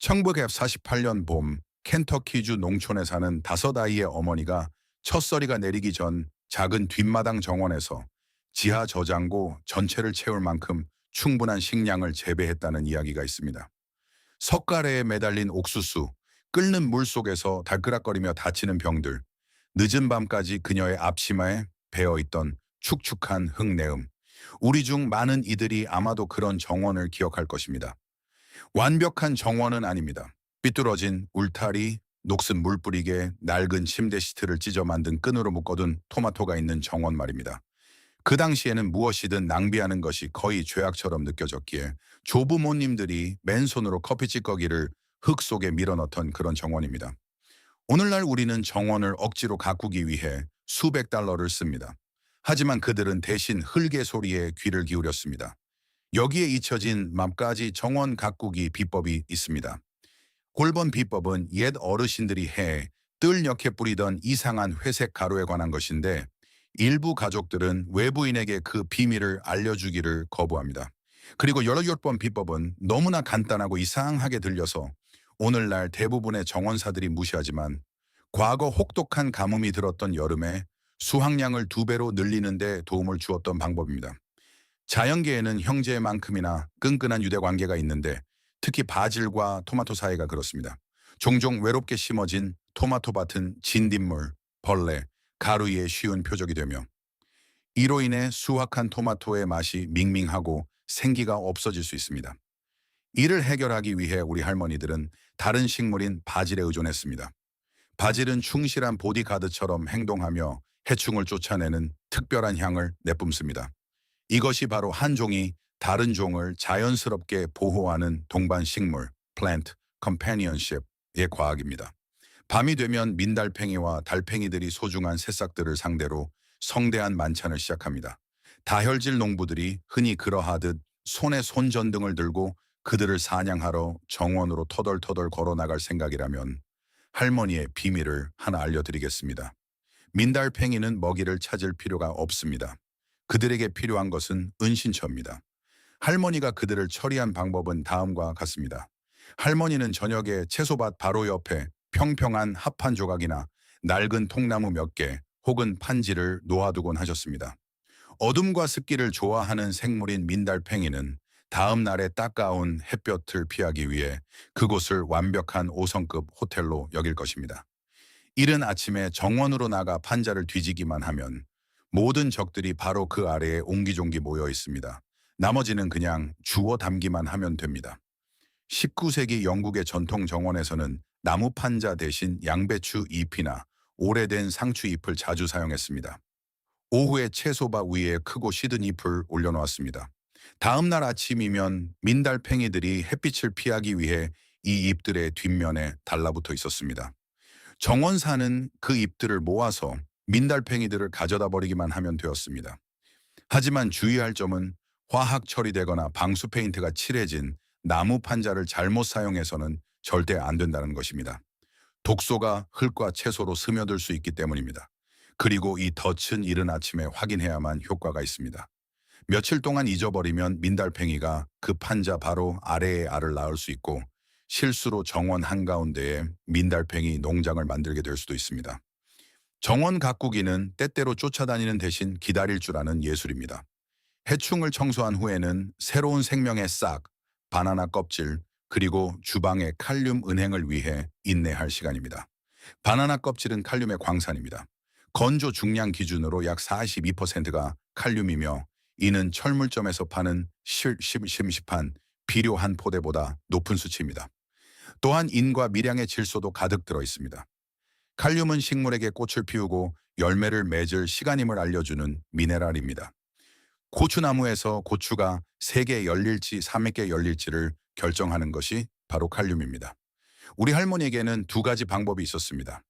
1948년 봄 켄터키주 농촌에 사는 5아이의 어머니가 첫서리가 내리기 전 작은 뒷마당 정원에서 지하 저장고 전체를 채울 만큼 충분한 식량을 재배했다는 이야기가 있습니다. 석가래에 매달린 옥수수, 끓는 물 속에서 달그락거리며 다치는 병들, 늦은 밤까지 그녀의 앞치마에 배어있던 축축한 흙내음. 우리 중 많은 이들이 아마도 그런 정원을 기억할 것입니다. 완벽한 정원은 아닙니다. 삐뚤어진 울타리, 녹슨 물뿌리개, 낡은 침대 시트를 찢어 만든 끈으로 묶어둔 토마토가 있는 정원 말입니다. 그 당시에는 무엇이든 낭비하는 것이 거의 죄악처럼 느껴졌기에 조부모님들이 맨손으로 커피 찌꺼기를 흙 속에 밀어넣던 그런 정원입니다. 오늘날 우리는 정원을 억지로 가꾸기 위해 수백 달러를 씁니다. 하지만 그들은 대신 흙의 소리에 귀를 기울였습니다. 여기에 잊혀진 맘까지 정원 가꾸기 비법이 있습니다. 골번 비법은 옛 어르신들이 해 뜰 옆에 뿌리던 이상한 회색 가루에 관한 것인데 일부 가족들은 외부인에게 그 비밀을 알려주기를 거부합니다. 그리고 16번 비법은 너무나 간단하고 이상하게 들려서 오늘날 대부분의 정원사들이 무시하지만 과거 혹독한 가뭄이 들었던 여름에 수확량을 2배로 늘리는 데 도움을 주었던 방법입니다. 자연계에는 형제만큼이나 끈끈한 유대관계가 있는데 특히 바질과 토마토 사이가 그렇습니다. 종종 외롭게 심어진 토마토 밭은 진딧물, 벌레, 가루에 쉬운 표적이 되며 이로 인해 수확한 토마토의 맛이 밍밍하고 생기가 없어질 수 있습니다. 이를 해결하기 위해 우리 할머니들은 다른 식물인 바질에 의존했습니다. 바질은 충실한 보디가드처럼 행동하며 해충을 쫓아내는 특별한 향을 내뿜습니다. 이것이 바로 한 종이 다른 종을 자연스럽게 보호하는 동반 식물, plant companionship의 과학입니다. 밤이 되면 민달팽이와 달팽이들이 소중한 새싹들을 상대로 성대한 만찬을 시작합니다. 다혈질 농부들이 흔히 그러하듯 손에 손전등을 들고 그들을 사냥하러 정원으로 터덜터덜 걸어 나갈 생각이라면 할머니의 비밀을 하나 알려드리겠습니다. 민달팽이는 먹이를 찾을 필요가 없습니다. 그들에게 필요한 것은 은신처입니다. 할머니가 그들을 처리한 방법은 다음과 같습니다. 할머니는 저녁에 채소밭 바로 옆에 평평한 합한 조각이나 낡은 통나무 몇 개 혹은 판지를 놓아두곤 하셨습니다. 어둠과 습기를 좋아하는 생물인 민달팽이는 다음 날에 따가운 햇볕을 피하기 위해 그곳을 완벽한 5성급 호텔로 여길 것입니다. 이른 아침에 정원으로 나가 판자를 뒤지기만 하면 모든 적들이 바로 그 아래에 옹기종기 모여 있습니다. 나머지는 그냥 주워 담기만 하면 됩니다. 19세기 영국의 전통 정원에서는 나무 판자 대신 양배추 잎이나 오래된 상추 잎을 자주 사용했습니다. 오후에 채소바 위에 크고 시든 잎을 올려놓았습니다. 다음 날 아침이면 민달팽이들이 햇빛을 피하기 위해 이 잎들의 뒷면에 달라붙어 있었습니다. 정원사는 그 잎들을 모아서 민달팽이들을 가져다 버리기만 하면 되었습니다. 하지만 주의할 점은 화학 처리되거나 방수 페인트가 칠해진 나무 판자를 잘못 사용해서는 절대 안 된다는 것입니다. 독소가 흙과 채소로 스며들 수 있기 때문입니다. 그리고 이 덫은 이른 아침에 확인해야만 효과가 있습니다. 며칠 동안 잊어버리면 민달팽이가 그 판자 바로 아래에 알을 낳을 수 있고 실수로 정원 한가운데에 민달팽이 농장을 만들게 될 수도 있습니다. 정원 가꾸기는 때때로 쫓아다니는 대신 기다릴 줄 아는 예술입니다. 해충을 청소한 후에는 새로운 생명의 싹, 바나나 껍질, 그리고 주방의 칼륨 은행을 위해 인내할 시간입니다. 바나나 껍질은 칼륨의 광산입니다. 건조 중량 기준으로 약 42%가 칼륨이며 이는 철물점에서 파는 심심한 비료 한 포대보다 높은 수치입니다. 또한 인과 밀양의 질소도 가득 들어 있습니다. 칼륨은 식물에게 꽃을 피우고 열매를 맺을 시간임을 알려주는 미네랄입니다. 고추나무에서 고추가 3개 열릴지 3개 열릴지를 결정하는 것이 바로 칼륨입니다. 우리 할머니에게는 2가지 방법이 있었습니다.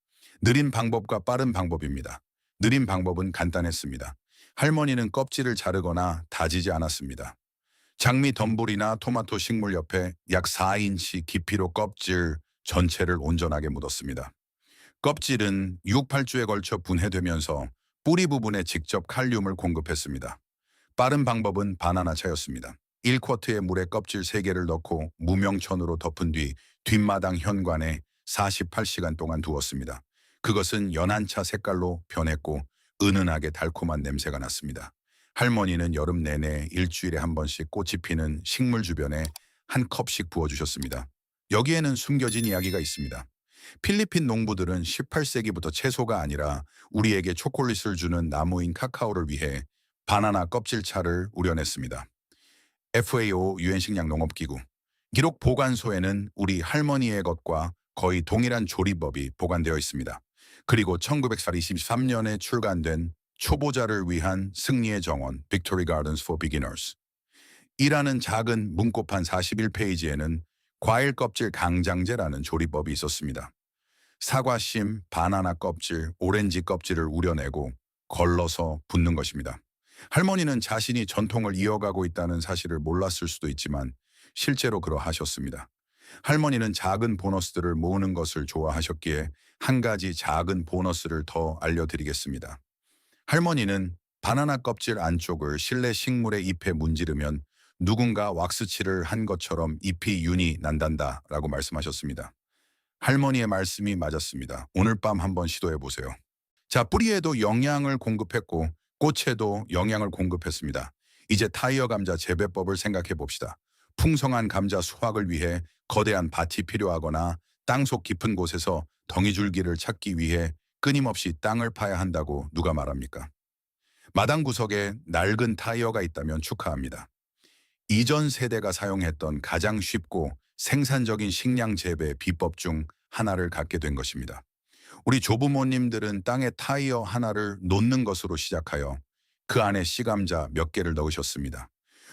느린 방법과 빠른 방법입니다. 느린 방법은 간단했습니다. 할머니는 껍질을 자르거나 다지지 않았습니다. 장미 덤불이나 토마토 식물 옆에 약 4인치 깊이로 껍질 전체를 온전하게 묻었습니다. 껍질은 6, 8주에 걸쳐 분해되면서 뿌리 부분에 직접 칼륨을 공급했습니다. 빠른 방법은 바나나 차였습니다. 1쿼트에 물에 껍질 3개를 넣고 무명천으로 덮은 뒤 뒷마당 현관에 48시간 동안 두었습니다. 그것은 연한차 색깔로 변했고 은은하게 달콤한 냄새가 났습니다. 할머니는 여름 내내 일주일에 한 번씩 꽃이 피는 식물 주변에 한 컵씩 부어주셨습니다. 여기에는 숨겨진 이야기가 있습니다. 필리핀 농부들은 18세기부터 채소가 아니라 우리에게 초콜릿을 주는 나무인 카카오를 위해 바나나 껍질차를 우려냈습니다. FAO 유엔식량 농업기구 기록 보관소에는 우리 할머니의 것과 거의 동일한 조리법이 보관되어 있습니다. 그리고 1923년에 출간된 초보자를 위한 승리의 정원 Victory Gardens for Beginners 이라는 작은 문고판 41페이지에는 과일 껍질 강장제라는 조리법이 있었습니다. 사과심, 바나나 껍질, 오렌지 껍질을 우려내고 걸러서 붓는 것입니다. 할머니는 자신이 전통을 이어가고 있다는 사실을 몰랐을 수도 있지만 실제로 그러하셨습니다. 할머니는 작은 보너스들을 모으는 것을 좋아하셨기에 한 가지 작은 보너스를 더 알려드리겠습니다. 할머니는 바나나 껍질 안쪽을 실내 식물의 잎에 문지르면 누군가 왁스칠을 한 것처럼 잎이 윤이 난단다 라고 말씀하셨습니다. 할머니의 말씀이 맞았습니다. 오늘 밤 한번 시도해 보세요. 자, 뿌리에도 영양을 공급했고 꽃에도 영양을 공급했습니다. 이제 타이어 감자 재배법을 생각해 봅시다. 풍성한 감자 수확을 위해 거대한 밭이 필요하거나 땅속 깊은 곳에서 덩이줄기를 찾기 위해 끊임없이 땅을 파야 한다고 누가 말합니까? 마당 구석에 낡은 타이어가 있다면 축하합니다. 이전 세대가 사용했던 가장 쉽고 생산적인 식량 재배 비법 중 하나를 갖게 된 것입니다. 우리 조부모님들은 땅에 타이어 하나를 놓는 것으로 시작하여 그 안에 씨감자 몇 개를 넣으셨습니다.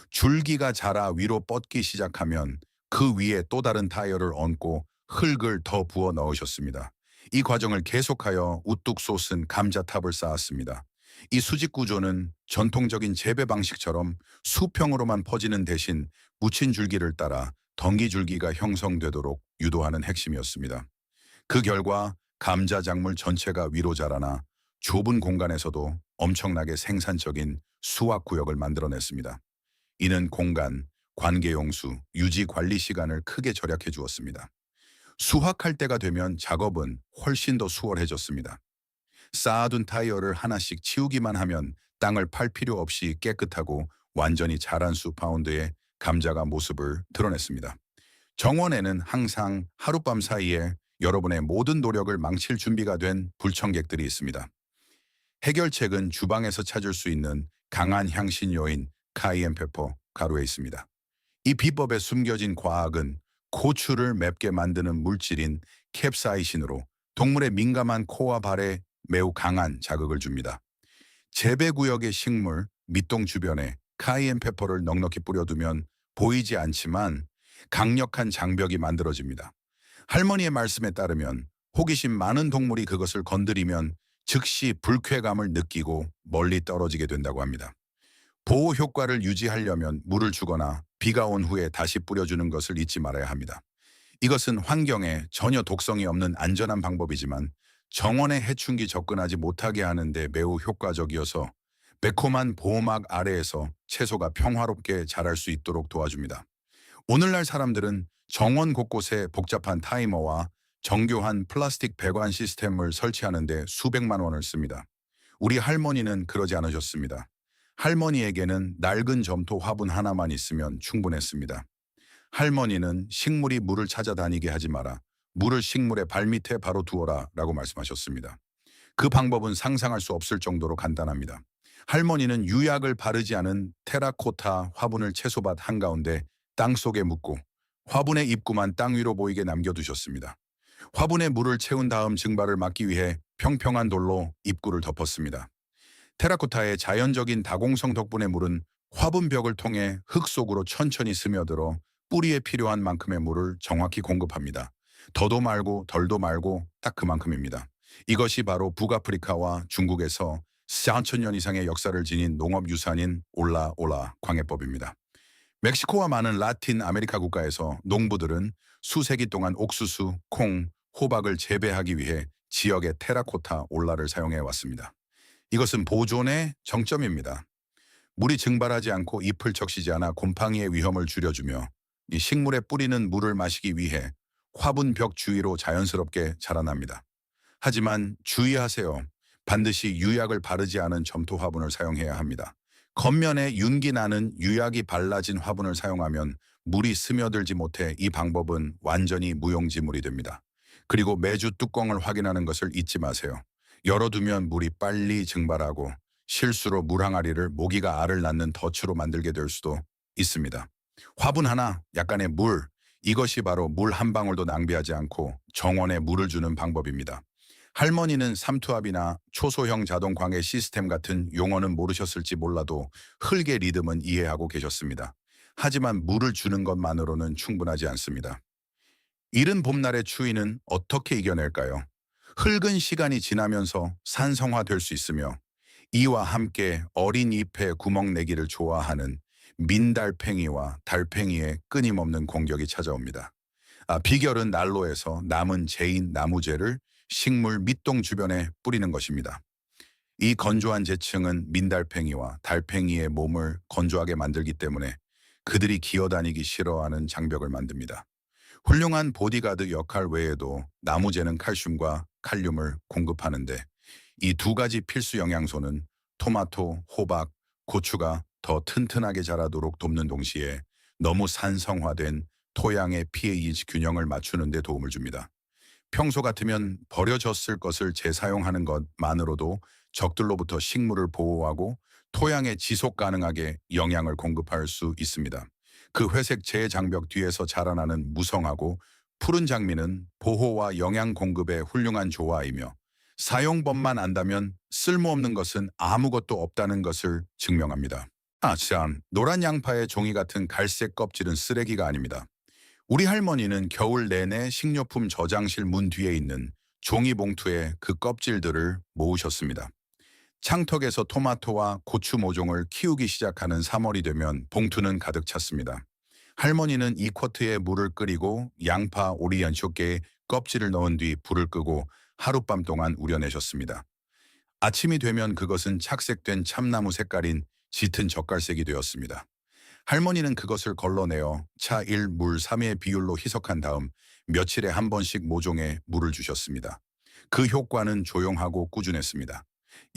줄기가 자라 위로 뻗기 시작하면 그 위에 또 다른 타이어를 얹고 흙을 더 부어 넣으셨습니다. 이 과정을 계속하여 우뚝 솟은 감자탑을 쌓았습니다. 이 수직 구조는 전통적인 재배 방식처럼 수평으로만 퍼지는 대신 묻힌 줄기를 따라 덩기 줄기가 형성되도록 유도하는 핵심이었습니다. 그 결과 감자 작물 전체가 위로 자라나 좁은 공간에서도 엄청나게 생산적인 수확 구역을 만들어냈습니다. 이는 공간, 관계용수, 유지 관리 시간을 크게 절약해 주었습니다. 수확할 때가 되면 작업은 훨씬 더 수월해졌습니다. 쌓아둔 타이어를 하나씩 치우기만 하면 땅을 팔 필요 없이 깨끗하고 완전히 자란 수파운드의 감자가 모습을 드러냈습니다. 정원에는 항상 하룻밤 사이에 여러분의 모든 노력을 망칠 준비가 된 불청객들이 있습니다. 해결책은 주방에서 찾을 수 있는 강한 향신 요인 카이엔페퍼 가루에 있습니다. 이 비법에 숨겨진 과학은 고추를 맵게 만드는 물질인 캡사이신으로 동물의 민감한 코와 발에 매우 강한 자극을 줍니다. 재배구역의 식물, 밑동 주변에 카이엔페퍼를 넉넉히 뿌려두면 보이지 않지만 강력한 장벽이 만들어집니다. 할머니의 말씀에 따르면 호기심 많은 동물이 그것을 건드리면 즉시 불쾌감을 느끼고 멀리 떨어지게 된다고 합니다. 보호 효과를 유지하려면 물을 주거나 비가 온 후에 다시 뿌려주는 것을 잊지 말아야 합니다. 이것은 환경에 전혀 독성이 없는 안전한 방법이지만 정원의 해충기 접근하지 못하게 하는데 매우 효과적이어서 매콤한 보호막 아래에서 채소가 평화롭게 자랄 수 있도록 도와줍니다. 오늘날 사람들은 정원 곳곳에 복잡한 타이머와 정교한 플라스틱 배관 시스템을 설치하는데 수백만 원을 씁니다. 우리 할머니는 그러지 않으셨습니다. 할머니에게는 낡은 점토 화분 하나만 있으면 충분했습니다. 할머니는 식물이 물을 찾아다니게 하지 마라. 물을 식물의 발밑에 바로 두어라 라고 말씀하셨습니다. 그 방법은 상상할 수 없을 정도로 간단합니다. 할머니는 유약을 바르지 않은 테라코타 화분을 채소밭 한가운데 땅속에 묻고 화분의 입구만 땅 위로 보이게 남겨두셨습니다. 화분에 물을 채운 다음 증발을 막기 위해 평평한 돌로 입구를 덮었습니다. 테라코타의 자연적인 다공성 덕분에 물은 화분벽을 통해 흙 속으로 천천히 스며들어 뿌리에 필요한 만큼의 물을 정확히 공급합니다. 더도 말고 덜도 말고 딱 그만큼입니다. 이것이 바로 북아프리카와 중국에서 4,000년 이상의 역사를 지닌 농업유산인 올라올라 광해법입니다. 멕시코와 많은 라틴 아메리카 국가에서 농부들은 수세기 동안 옥수수, 콩, 호박을 재배하기 위해 지역의 테라코타 올라를 사용해 왔습니다. 이것은 보존의 정점입니다. 물이 증발하지 않고 잎을 적시지 않아 곰팡이의 위험을 줄여주며 이 식물에 뿌리는 물을 마시기 위해 화분 벽 주위로 자연스럽게 자라납니다. 하지만 주의하세요. 반드시 유약을 바르지 않은 점토 화분을 사용해야 합니다. 겉면에 윤기 나는 유약이 발라진 화분을 사용하면 물이 스며들지 못해 이 방법은 완전히 무용지물이 됩니다. 그리고 매주 뚜껑을 확인하는 것을 잊지 마세요. 열어두면 물이 빨리 증발하고 실수로 물 항아리를 모기가 알을 낳는 덫으로 만들게 될 수도 있습니다. 화분 하나, 약간의 물, 이것이 바로 물 한 방울도 낭비하지 않고 정원에 물을 주는 방법입니다. 할머니는 삼투압이나 초소형 자동 광해 시스템 같은 용어는 모르셨을지 몰라도 흙의 리듬은 이해하고 계셨습니다. 하지만 물을 주는 것만으로는 충분하지 않습니다. 이른 봄날의 추위는 어떻게 이겨낼까요? 흙은 시간이 지나면서 산성화될 수 있으며 이와 함께 어린 잎에 구멍 내기를 좋아하는 민달팽이와 달팽이의 끊임없는 공격이 찾아옵니다. 비결은 난로에서 남은 제인 나무재를 식물 밑동 주변에 뿌리는 것입니다. 이 건조한 재층은 민달팽이와 달팽이의 몸을 건조하게 만들기 때문에 그들이 기어다니기 싫어하는 장벽을 만듭니다. 훌륭한 보디가드 역할 외에도 나무재는 칼슘과 칼륨을 공급하는데 이 두 가지 필수 영양소는 토마토, 호박, 고추가 더 튼튼하게 자라도록 돕는 동시에 너무 산성화된 토양의 pH 균형을 맞추는 데 도움을 줍니다. 평소 같으면 버려졌을 것을 재사용하는 것만으로도 적들로부터 식물을 보호하고 토양에 지속 가능하게 영양을 공급할 수 있습니다. 그 회색 재장벽 뒤에서 자라나는 무성하고 푸른 장미는 보호와 영양 공급의 훌륭한 조화이며 사용법만 안다면 쓸모없는 것은 아무것도 없다는 것을 증명합니다. 참, 노란 양파의 종이 같은 갈색 껍질은 쓰레기가 아닙니다. 우리 할머니는 겨울 내내 식료품 저장실 문 뒤에 있는 종이 봉투에 그 껍질들을 모으셨습니다. 창턱에서 토마토와 고추 모종을 키우기 시작하는 3월이 되면 봉투는 가득 찼습니다. 할머니는 이쿼트에 물을 끓이고 양파, 오리 연쇼깨에 껍질을 넣은 뒤 불을 끄고 하룻밤 동안 우려내셨습니다. 아침이 되면 그것은 착색된 참나무 색깔인 짙은 젓갈색이 되었습니다. 할머니는 그것을 걸러내어 차 1, 물 3의 비율로 희석한 다음 며칠에 한 번씩 모종에 물을 주셨습니다. 그 효과는 조용하고 꾸준했습니다.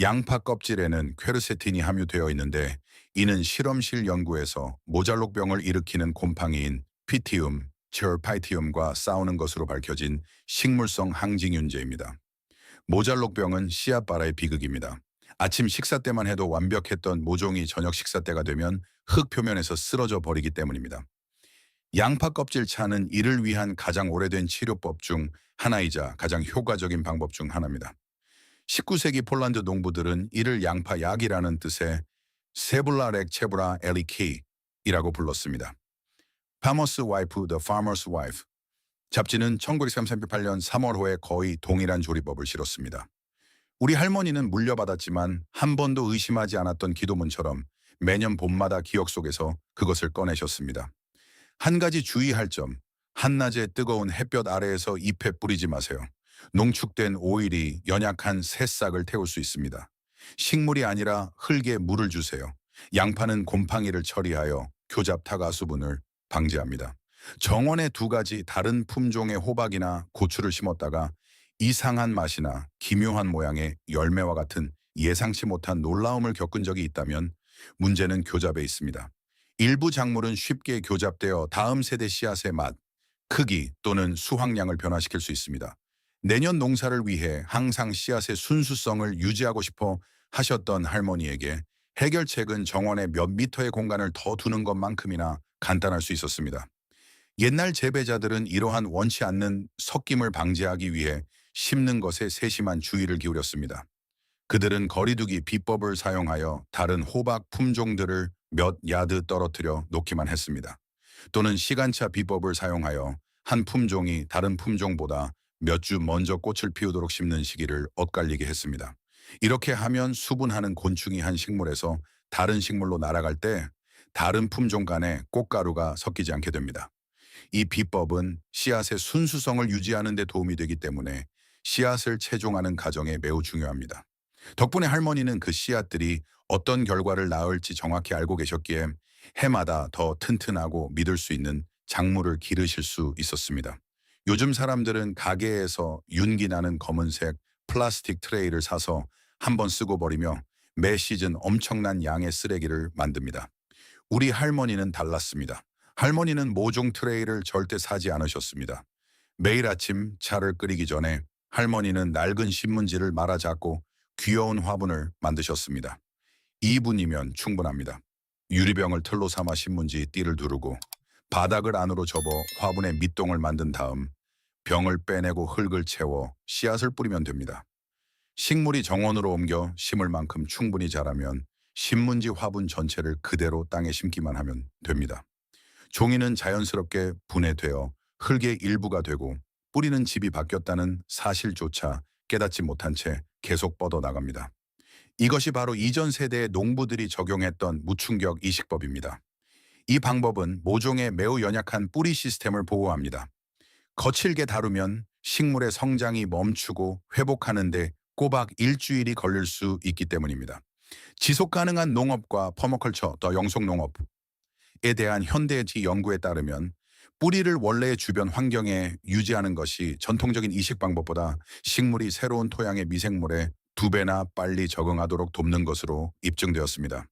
양파 껍질에는 퀘르세틴이 함유되어 있는데 이는 실험실 연구에서 모잘록병을 일으키는 곰팡이인 피티움, 체얼파이티움과 싸우는 것으로 밝혀진 식물성 항진균제입니다. 모잘록병은 씨앗바라의 비극입니다. 아침 식사 때만 해도 완벽했던 모종이 저녁 식사 때가 되면 흙 표면에서 쓰러져 버리기 때문입니다. 양파 껍질 차는 이를 위한 가장 오래된 치료법 중 하나이자 가장 효과적인 방법 중 하나입니다. 19세기 폴란드 농부들은 이를 양파 약이라는 뜻의 세블라렉 체브라 엘리키이라고 불렀습니다. Farmer's Wife, The Farmer's Wife. 잡지는 1938년 3월호에 거의 동일한 조리법을 실었습니다. 우리 할머니는 물려받았지만 한 번도 의심하지 않았던 기도문처럼 매년 봄마다 기억 속에서 그것을 꺼내셨습니다. 한 가지 주의할 점, 한낮의 뜨거운 햇볕 아래에서 잎에 뿌리지 마세요. 농축된 오일이 연약한 새싹을 태울 수 있습니다. 식물이 아니라 흙에 물을 주세요. 양파는 곰팡이를 처리하여 교잡 타가 수분을 방지합니다. 정원에 두 가지 다른 품종의 호박이나 고추를 심었다가 이상한 맛이나 기묘한 모양의 열매와 같은 예상치 못한 놀라움을 겪은 적이 있다면 문제는 교잡에 있습니다. 일부 작물은 쉽게 교잡되어 다음 세대 씨앗의 맛, 크기 또는 수확량을 변화시킬 수 있습니다. 내년 농사를 위해 항상 씨앗의 순수성을 유지하고 싶어 하셨던 할머니에게 해결책은 정원에 몇 미터의 공간을 더 두는 것만큼이나 간단할 수 있었습니다. 옛날 재배자들은 이러한 원치 않는 섞임을 방지하기 위해 심는 것에 세심한 주의를 기울였습니다. 그들은 거리두기 비법을 사용하여 다른 호박 품종들을 몇 야드 떨어뜨려 놓기만 했습니다. 또는 시간차 비법을 사용하여 한 품종이 다른 품종보다 몇 주 먼저 꽃을 피우도록 심는 시기를 엇갈리게 했습니다. 이렇게 하면 수분하는 곤충이 한 식물에서 다른 식물로 날아갈 때 다른 품종 간에 꽃가루가 섞이지 않게 됩니다. 이 비법은 씨앗의 순수성을 유지하는 데 도움이 되기 때문에 씨앗을 채종하는 과정에 매우 중요합니다. 덕분에 할머니는 그 씨앗들이 어떤 결과를 낳을지 정확히 알고 계셨기에 해마다 더 튼튼하고 믿을 수 있는 작물을 기르실 수 있었습니다. 요즘 사람들은 가게에서 윤기 나는 검은색 플라스틱 트레이를 사서 한번 쓰고 버리며 매 시즌 엄청난 양의 쓰레기를 만듭니다. 우리 할머니는 달랐습니다. 할머니는 모종 트레이를 절대 사지 않으셨습니다. 매일 아침 차를 끓이기 전에 할머니는 낡은 신문지를 말아 잡고 귀여운 화분을 만드셨습니다. 2분이면 충분합니다. 유리병을 틀로 삼아 신문지 띠를 두르고 바닥을 안으로 접어 화분에 밑동을 만든 다음 병을 빼내고 흙을 채워 씨앗을 뿌리면 됩니다. 식물이 정원으로 옮겨 심을 만큼 충분히 자라면 신문지 화분 전체를 그대로 땅에 심기만 하면 됩니다. 종이는 자연스럽게 분해되어 흙의 일부가 되고 뿌리는 집이 바뀌었다는 사실조차 깨닫지 못한 채 계속 뻗어나갑니다. 이것이 바로 이전 세대의 농부들이 적용했던 무충격 이식법입니다. 이 방법은 모종의 매우 연약한 뿌리 시스템을 보호합니다. 거칠게 다루면 식물의 성장이 멈추고 회복하는데 꼬박 일주일이 걸릴 수 있기 때문입니다. 지속 가능한 농업과 퍼머컬처, 더 영속 농업에 대한 현대의 연구에 따르면 뿌리를 원래의 주변 환경에 유지하는 것이 전통적인 이식 방법보다 식물이 새로운 토양의 미생물에 2배나 빨리 적응하도록 돕는 것으로 입증되었습니다.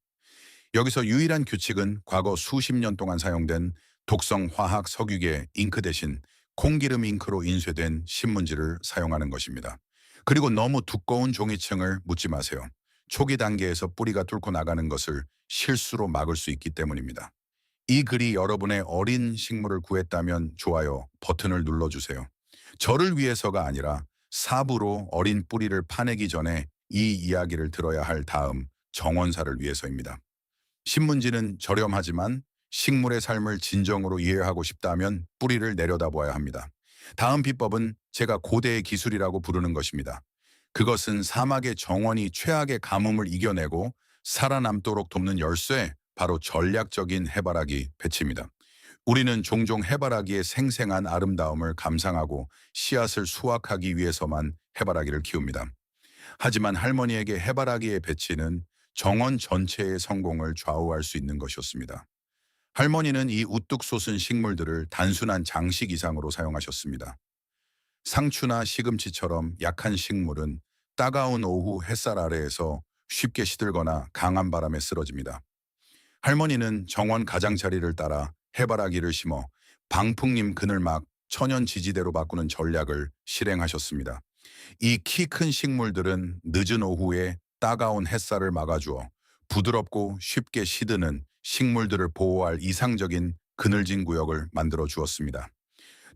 여기서 유일한 규칙은 과거 수십 년 동안 사용된 독성 화학 석유계 잉크 대신 콩기름 잉크로 인쇄된 신문지를 사용하는 것입니다. 그리고 너무 두꺼운 종이층을 묻지 마세요. 초기 단계에서 뿌리가 뚫고 나가는 것을 실수로 막을 수 있기 때문입니다. 이 글이 여러분의 어린 식물을 구했다면 좋아요 버튼을 눌러주세요. 저를 위해서가 아니라 사부로 어린 뿌리를 파내기 전에 이 이야기를 들어야 할 다음 정원사를 위해서입니다. 신문지는 저렴하지만 식물의 삶을 진정으로 이해하고 싶다면 뿌리를 내려다보아야 합니다. 다음 비법은 제가 고대의 기술이라고 부르는 것입니다. 그것은 사막의 정원이 최악의 가뭄을 이겨내고 살아남도록 돕는 열쇠, 바로 전략적인 해바라기 배치입니다. 우리는 종종 해바라기의 생생한 아름다움을 감상하고 씨앗을 수확하기 위해서만 해바라기를 키웁니다. 하지만 할머니에게 해바라기의 배치는 정원 전체의 성공을 좌우할 수 있는 것이었습니다. 할머니는 이 우뚝 솟은 식물들을 단순한 장식 이상으로 사용하셨습니다. 상추나 시금치처럼 약한 식물은 따가운 오후 햇살 아래에서 쉽게 시들거나 강한 바람에 쓰러집니다. 할머니는 정원 가장자리를 따라 해바라기를 심어 방풍림 그늘막 천연 지지대로 바꾸는 전략을 실행하셨습니다. 이 키 큰 식물들은 늦은 오후에 따가운 햇살을 막아주어 부드럽고 쉽게 시드는 식물들을 보호할 이상적인 그늘진 구역을 만들어 주었습니다.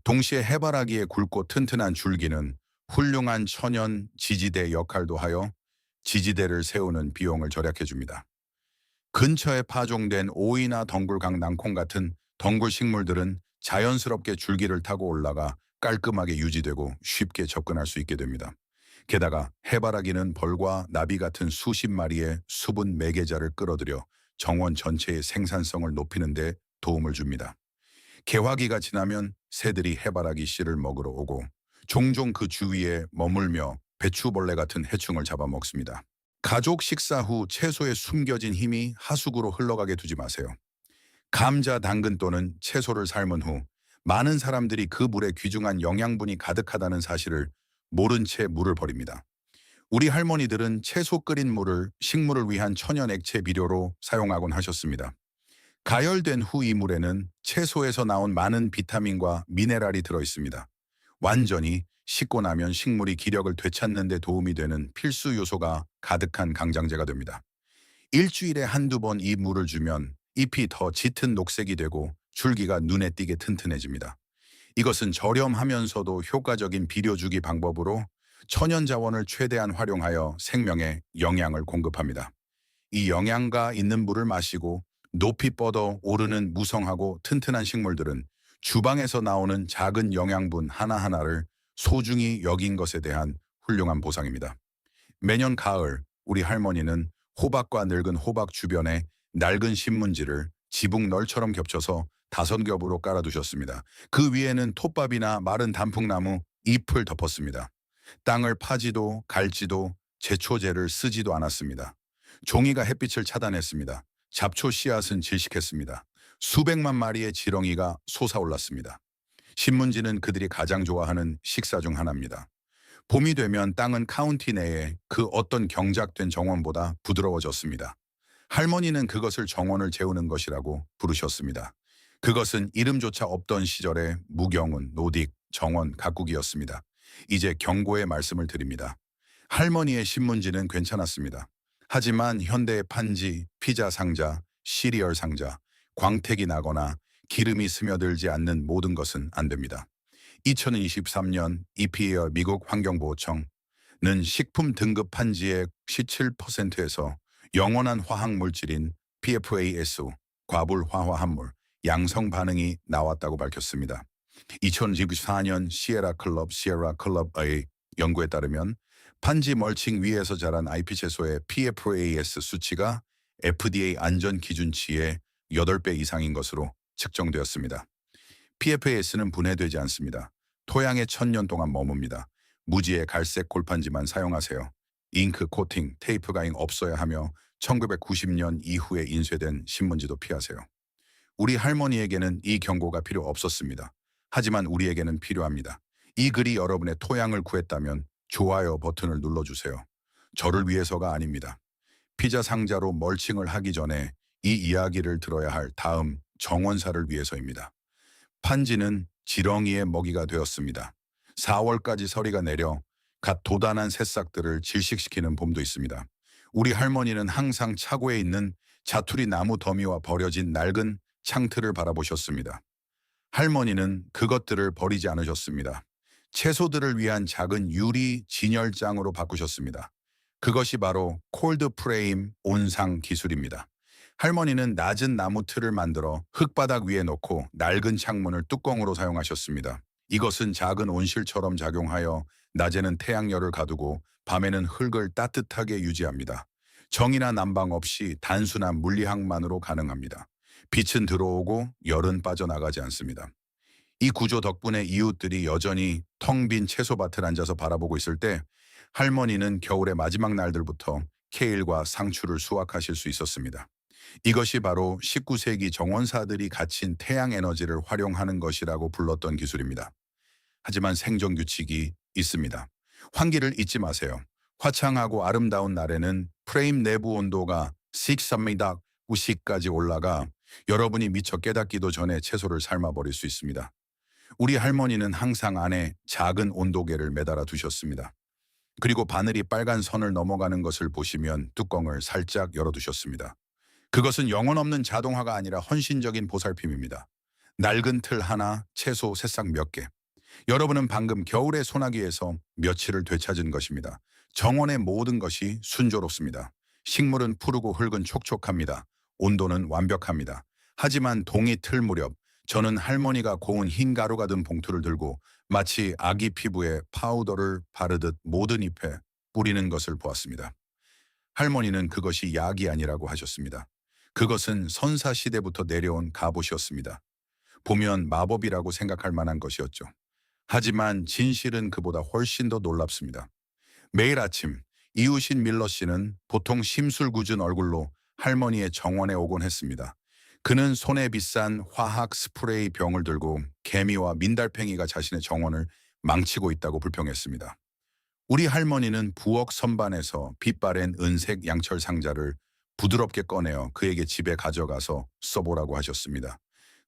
동시에 해바라기의 굵고 튼튼한 줄기는 훌륭한 천연 지지대 역할도 하여 지지대를 세우는 비용을 절약해 줍니다. 근처에 파종된 오이나 덩굴강 낭콩 같은 덩굴 식물들은 자연스럽게 줄기를 타고 올라가 깔끔하게 유지되고 쉽게 접근할 수 있게 됩니다. 게다가 해바라기는 벌과 나비 같은 수십 마리의 수분 매개자를 끌어들여 정원 전체의 생산성을 높이는 데 도움을 줍니다. 개화기가 지나면 새들이 해바라기 씨를 먹으러 오고 종종 그 주위에 머물며 배추벌레 같은 해충을 잡아먹습니다. 가족 식사 후 채소에 숨겨진 힘이 하수구로 흘러가게 두지 마세요. 감자, 당근 또는 채소를 삶은 후 많은 사람들이 그 물에 귀중한 영양분이 가득하다는 사실을 모른 채 물을 버립니다. 우리 할머니들은 채소 끓인 물을 식물을 위한 천연 액체 비료로 사용하곤 하셨습니다. 가열된 후 이 물에는 채소에서 나온 많은 비타민과 미네랄이 들어있습니다. 완전히 식고 나면 식물이 기력을 되찾는 데 도움이 되는 필수 요소가 가득한 강장제가 됩니다. 일주일에 한두 번 이 물을 주면 잎이 더 짙은 녹색이 되고 줄기가 눈에 띄게 튼튼해집니다. 이것은 저렴하면서도 효과적인 비료주기 방법으로 천연 자원을 최대한 활용하여 생명에 영양을 공급합니다. 이 영양가 있는 물을 마시고 높이 뻗어 오르는 무성하고 튼튼한 식물들은 주방에서 나오는 작은 영양분 하나하나를 소중히 여긴 것에 대한 훌륭한 보상입니다. 매년 가을 우리 할머니는 호박과 늙은 호박 주변에 낡은 신문지를 지붕널처럼 겹쳐서 5겹으로 깔아두셨습니다. 그 위에는 톱밥이나 마른 단풍나무 잎을 덮었습니다. 땅을 파지도 갈지도 제초제를 쓰지도 않았습니다. 종이가 햇빛을 차단했습니다. 잡초 씨앗은 질식했습니다. 수백만 마리의 지렁이가 솟아올랐습니다. 신문지는 그들이 가장 좋아하는 식사 중 하나입니다. 봄이 되면 땅은 카운티 내에 그 어떤 경작된 정원보다 부드러워졌습니다. 할머니는 그것을 정원을 재우는 것이라고 부르셨습니다. 그것은 이름조차 없던 시절의 무경운, 노딕, 정원, 가꾸기였습니다. 이제 경고의 말씀을 드립니다. 할머니의 신문지는 괜찮았습니다. 하지만 현대의 판지, 피자 상자, 시리얼 상자, 광택이 나거나 기름이 스며들지 않는 모든 것은 안 됩니다. 2023년 EPA 미국 환경보호청은 식품 등급 판지의 17%에서 영원한 화학 물질인 PFAS, 과불 화화 합물, 양성 반응이 나왔다고 밝혔습니다. 2024년 시에라 클럽의 연구에 따르면 판지 멀칭 위에서 자란 IP 채소의 PFAS 수치가 FDA 안전 기준치의 8배 이상인 것으로 측정되었습니다. PFAS는 분해되지 않습니다. 토양에 1000년 동안 머뭅니다. 무지의 갈색 골판지만 사용하세요. 잉크, 코팅, 테이프 가잉 없어야 하며 1990년 이후에 인쇄된 신문지도 피하세요. 우리 할머니에게는 이 경고가 필요 없었습니다. 하지만 우리에게는 필요합니다. 이 글이 여러분의 토양을 구했다면 좋아요 버튼을 눌러주세요. 저를 위해서가 아닙니다. 피자 상자로 멀칭을 하기 전에 이 이야기를 들어야 할 다음 정원사를 위해서입니다. 판지는 지렁이의 먹이가 되었습니다. 4월까지 서리가 내려 갓 돋아난 새싹들을 질식시키는 봄도 있습니다. 우리 할머니는 항상 차고에 있는 자투리 나무 더미와 버려진 낡은 창틀을 바라보셨습니다. 할머니는 그것들을 버리지 않으셨습니다. 채소들을 위한 작은 유리 진열장으로 바꾸셨습니다. 그것이 바로 콜드 프레임 온상 기술입니다. 할머니는 낮은 나무 틀을 만들어 흙바닥 위에 놓고 낡은 창문을 뚜껑으로 사용하셨습니다. 이것은 작은 온실처럼 작용하여 낮에는 태양열을 가두고 밤에는 흙을 따뜻하게 유지합니다. 정이나 난방 없이 단순한 물리학만으로 가능합니다. 빛은 들어오고 열은 빠져나가지 않습니다. 이 구조 덕분에 이웃들이 여전히 텅 빈 채소밭을 앉아서 바라보고 있을 때 할머니는 겨울의 마지막 날들부터 케일과 상추를 수확하실 수 있었습니다. 이것이 바로 19세기 정원사들이 갇힌 태양 에너지를 활용하는 것이라고 불렀던 기술입니다. 하지만 생존 규칙이 있습니다. 환기를 잊지 마세요. 화창하고 아름다운 날에는 프레임 내부 온도가 6,000까지 올라가 여러분이 미처 깨닫기도 전에 채소를 삶아버릴 수 있습니다. 우리 할머니는 항상 안에 작은 온도계를 매달아 두셨습니다. 그리고 바늘이 빨간 선을 넘어가는 것을 보시면 뚜껑을 살짝 열어두셨습니다. 그것은 영혼 없는 자동화가 아니라 헌신적인 보살핌입니다. 낡은 틀 하나, 채소 새싹 몇 개. 여러분은 방금 겨울의 소나기에서 며칠을 되찾은 것입니다. 정원의 모든 것이 순조롭습니다. 식물은 푸르고 흙은 촉촉합니다. 온도는 완벽합니다. 하지만 동이 틀 무렵 저는 할머니가 고운 흰 가루가 든 봉투를 들고 마치 아기 피부에 파우더를 바르듯 모든 잎에 뿌리는 것을 보았습니다. 할머니는 그것이 약이 아니라고 하셨습니다. 그것은 선사시대부터 내려온 갑옷이었습니다. 보면 마법이라고 생각할 만한 것이었죠. 하지만 진실은 그보다 훨씬 더 놀랍습니다. 매일 아침 이웃인 밀러 씨는 보통 심술궂은 얼굴로 할머니의 정원에 오곤 했습니다. 그는 손에 비싼 화학 스프레이 병을 들고 개미와 민달팽이가 자신의 정원을 망치고 있다고 불평했습니다. 우리 할머니는 부엌 선반에서 빛바랜 은색 양철 상자를 부드럽게 꺼내어 그에게 집에 가져가서 써보라고 하셨습니다.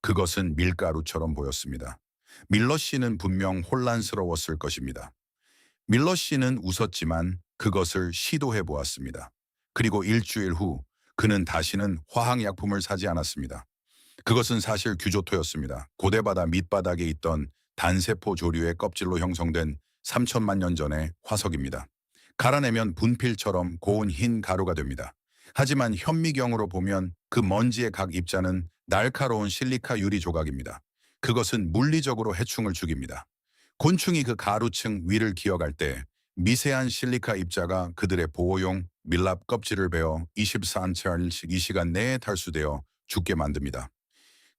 그것은 밀가루처럼 보였습니다. 밀러 씨는 분명 혼란스러웠을 것입니다. 밀러 씨는 웃었지만 그것을 시도해 보았습니다. 그리고 일주일 후 그는 다시는 화학약품을 사지 않았습니다. 그것은 사실 규조토였습니다. 고대바다 밑바닥에 있던 단세포 조류의 껍질로 형성된 3천만 년 전의 화석입니다. 갈아내면 분필처럼 고운 흰 가루가 됩니다. 하지만 현미경으로 보면 그 먼지의 각 입자는 날카로운 실리카 유리 조각입니다. 그것은 물리적으로 해충을 죽입니다. 곤충이 그 가루층 위를 기어갈 때 미세한 실리카 입자가 그들의 보호용 밀랍 껍질을 베어 24시간씩 이 시간 내에 탈수되어 죽게 만듭니다.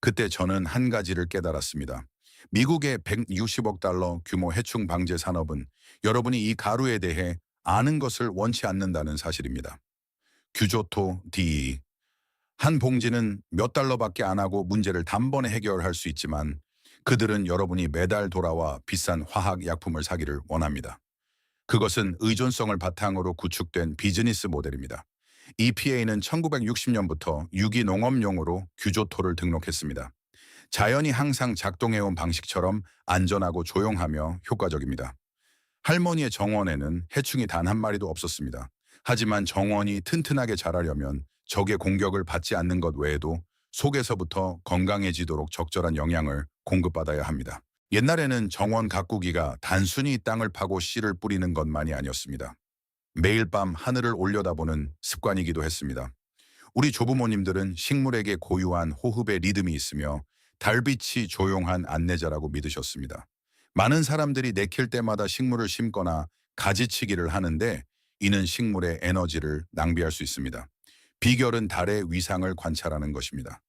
그때 저는 한 가지를 깨달았습니다. 미국의 160억 달러 규모 해충 방제 산업은 여러분이 이 가루에 대해 아는 것을 원치 않는다는 사실입니다. 규조토 D. 한 봉지는 몇 달러밖에 안 하고 문제를 단번에 해결할 수 있지만 그들은 여러분이 매달 돌아와 비싼 화학 약품을 사기를 원합니다. 그것은 의존성을 바탕으로 구축된 비즈니스 모델입니다. EPA는 1960년부터 유기농업용으로 규조토를 등록했습니다. 자연이 항상 작동해온 방식처럼 안전하고 조용하며 효과적입니다. 할머니의 정원에는 해충이 단 한 마리도 없었습니다. 하지만 정원이 튼튼하게 자라려면 적의 공격을 받지 않는 것 외에도 속에서부터 건강해지도록 적절한 영양을 공급받아야 합니다. 옛날에는 정원 가꾸기가 단순히 땅을 파고 씨를 뿌리는 것만이 아니었습니다. 매일 밤 하늘을 올려다보는 습관이기도 했습니다. 우리 조부모님들은 식물에게 고유한 호흡의 리듬이 있으며 달빛이 조용한 안내자라고 믿으셨습니다. 많은 사람들이 내킬 때마다 식물을 심거나 가지치기를 하는데 이는 식물의 에너지를 낭비할 수 있습니다. 비결은 달의 위상을 관찰하는 것입니다.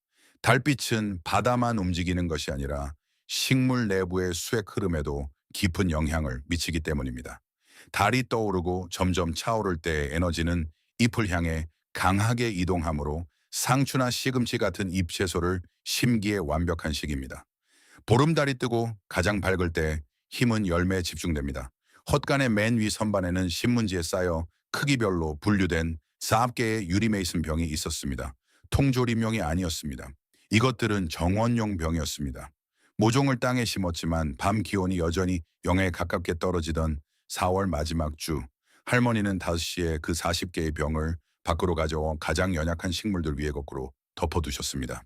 달빛은 바다만 움직이는 것이 아니라 식물 내부의 수액 흐름에도 깊은 영향을 미치기 때문입니다. 달이 떠오르고 점점 차오를 때의 에너지는 잎을 향해 강하게 이동하므로 상추나 시금치 같은 잎채소를 심기에 완벽한 시기입니다. 보름달이 뜨고 가장 밝을 때 힘은 열매에 집중됩니다. 헛간의 맨 위 선반에는 신문지에 쌓여 크기별로 분류된 4개의 유리메이슨 병이 있었습니다. 통조림용이 아니었습니다. 이것들은 정원용 병이었습니다. 모종을 땅에 심었지만 밤 기온이 여전히 0에 가깝게 떨어지던 4월 마지막 주, 할머니는 5시에 그 40개의 병을 밖으로 가져와 가장 연약한 식물들 위에 거꾸로 덮어두셨습니다.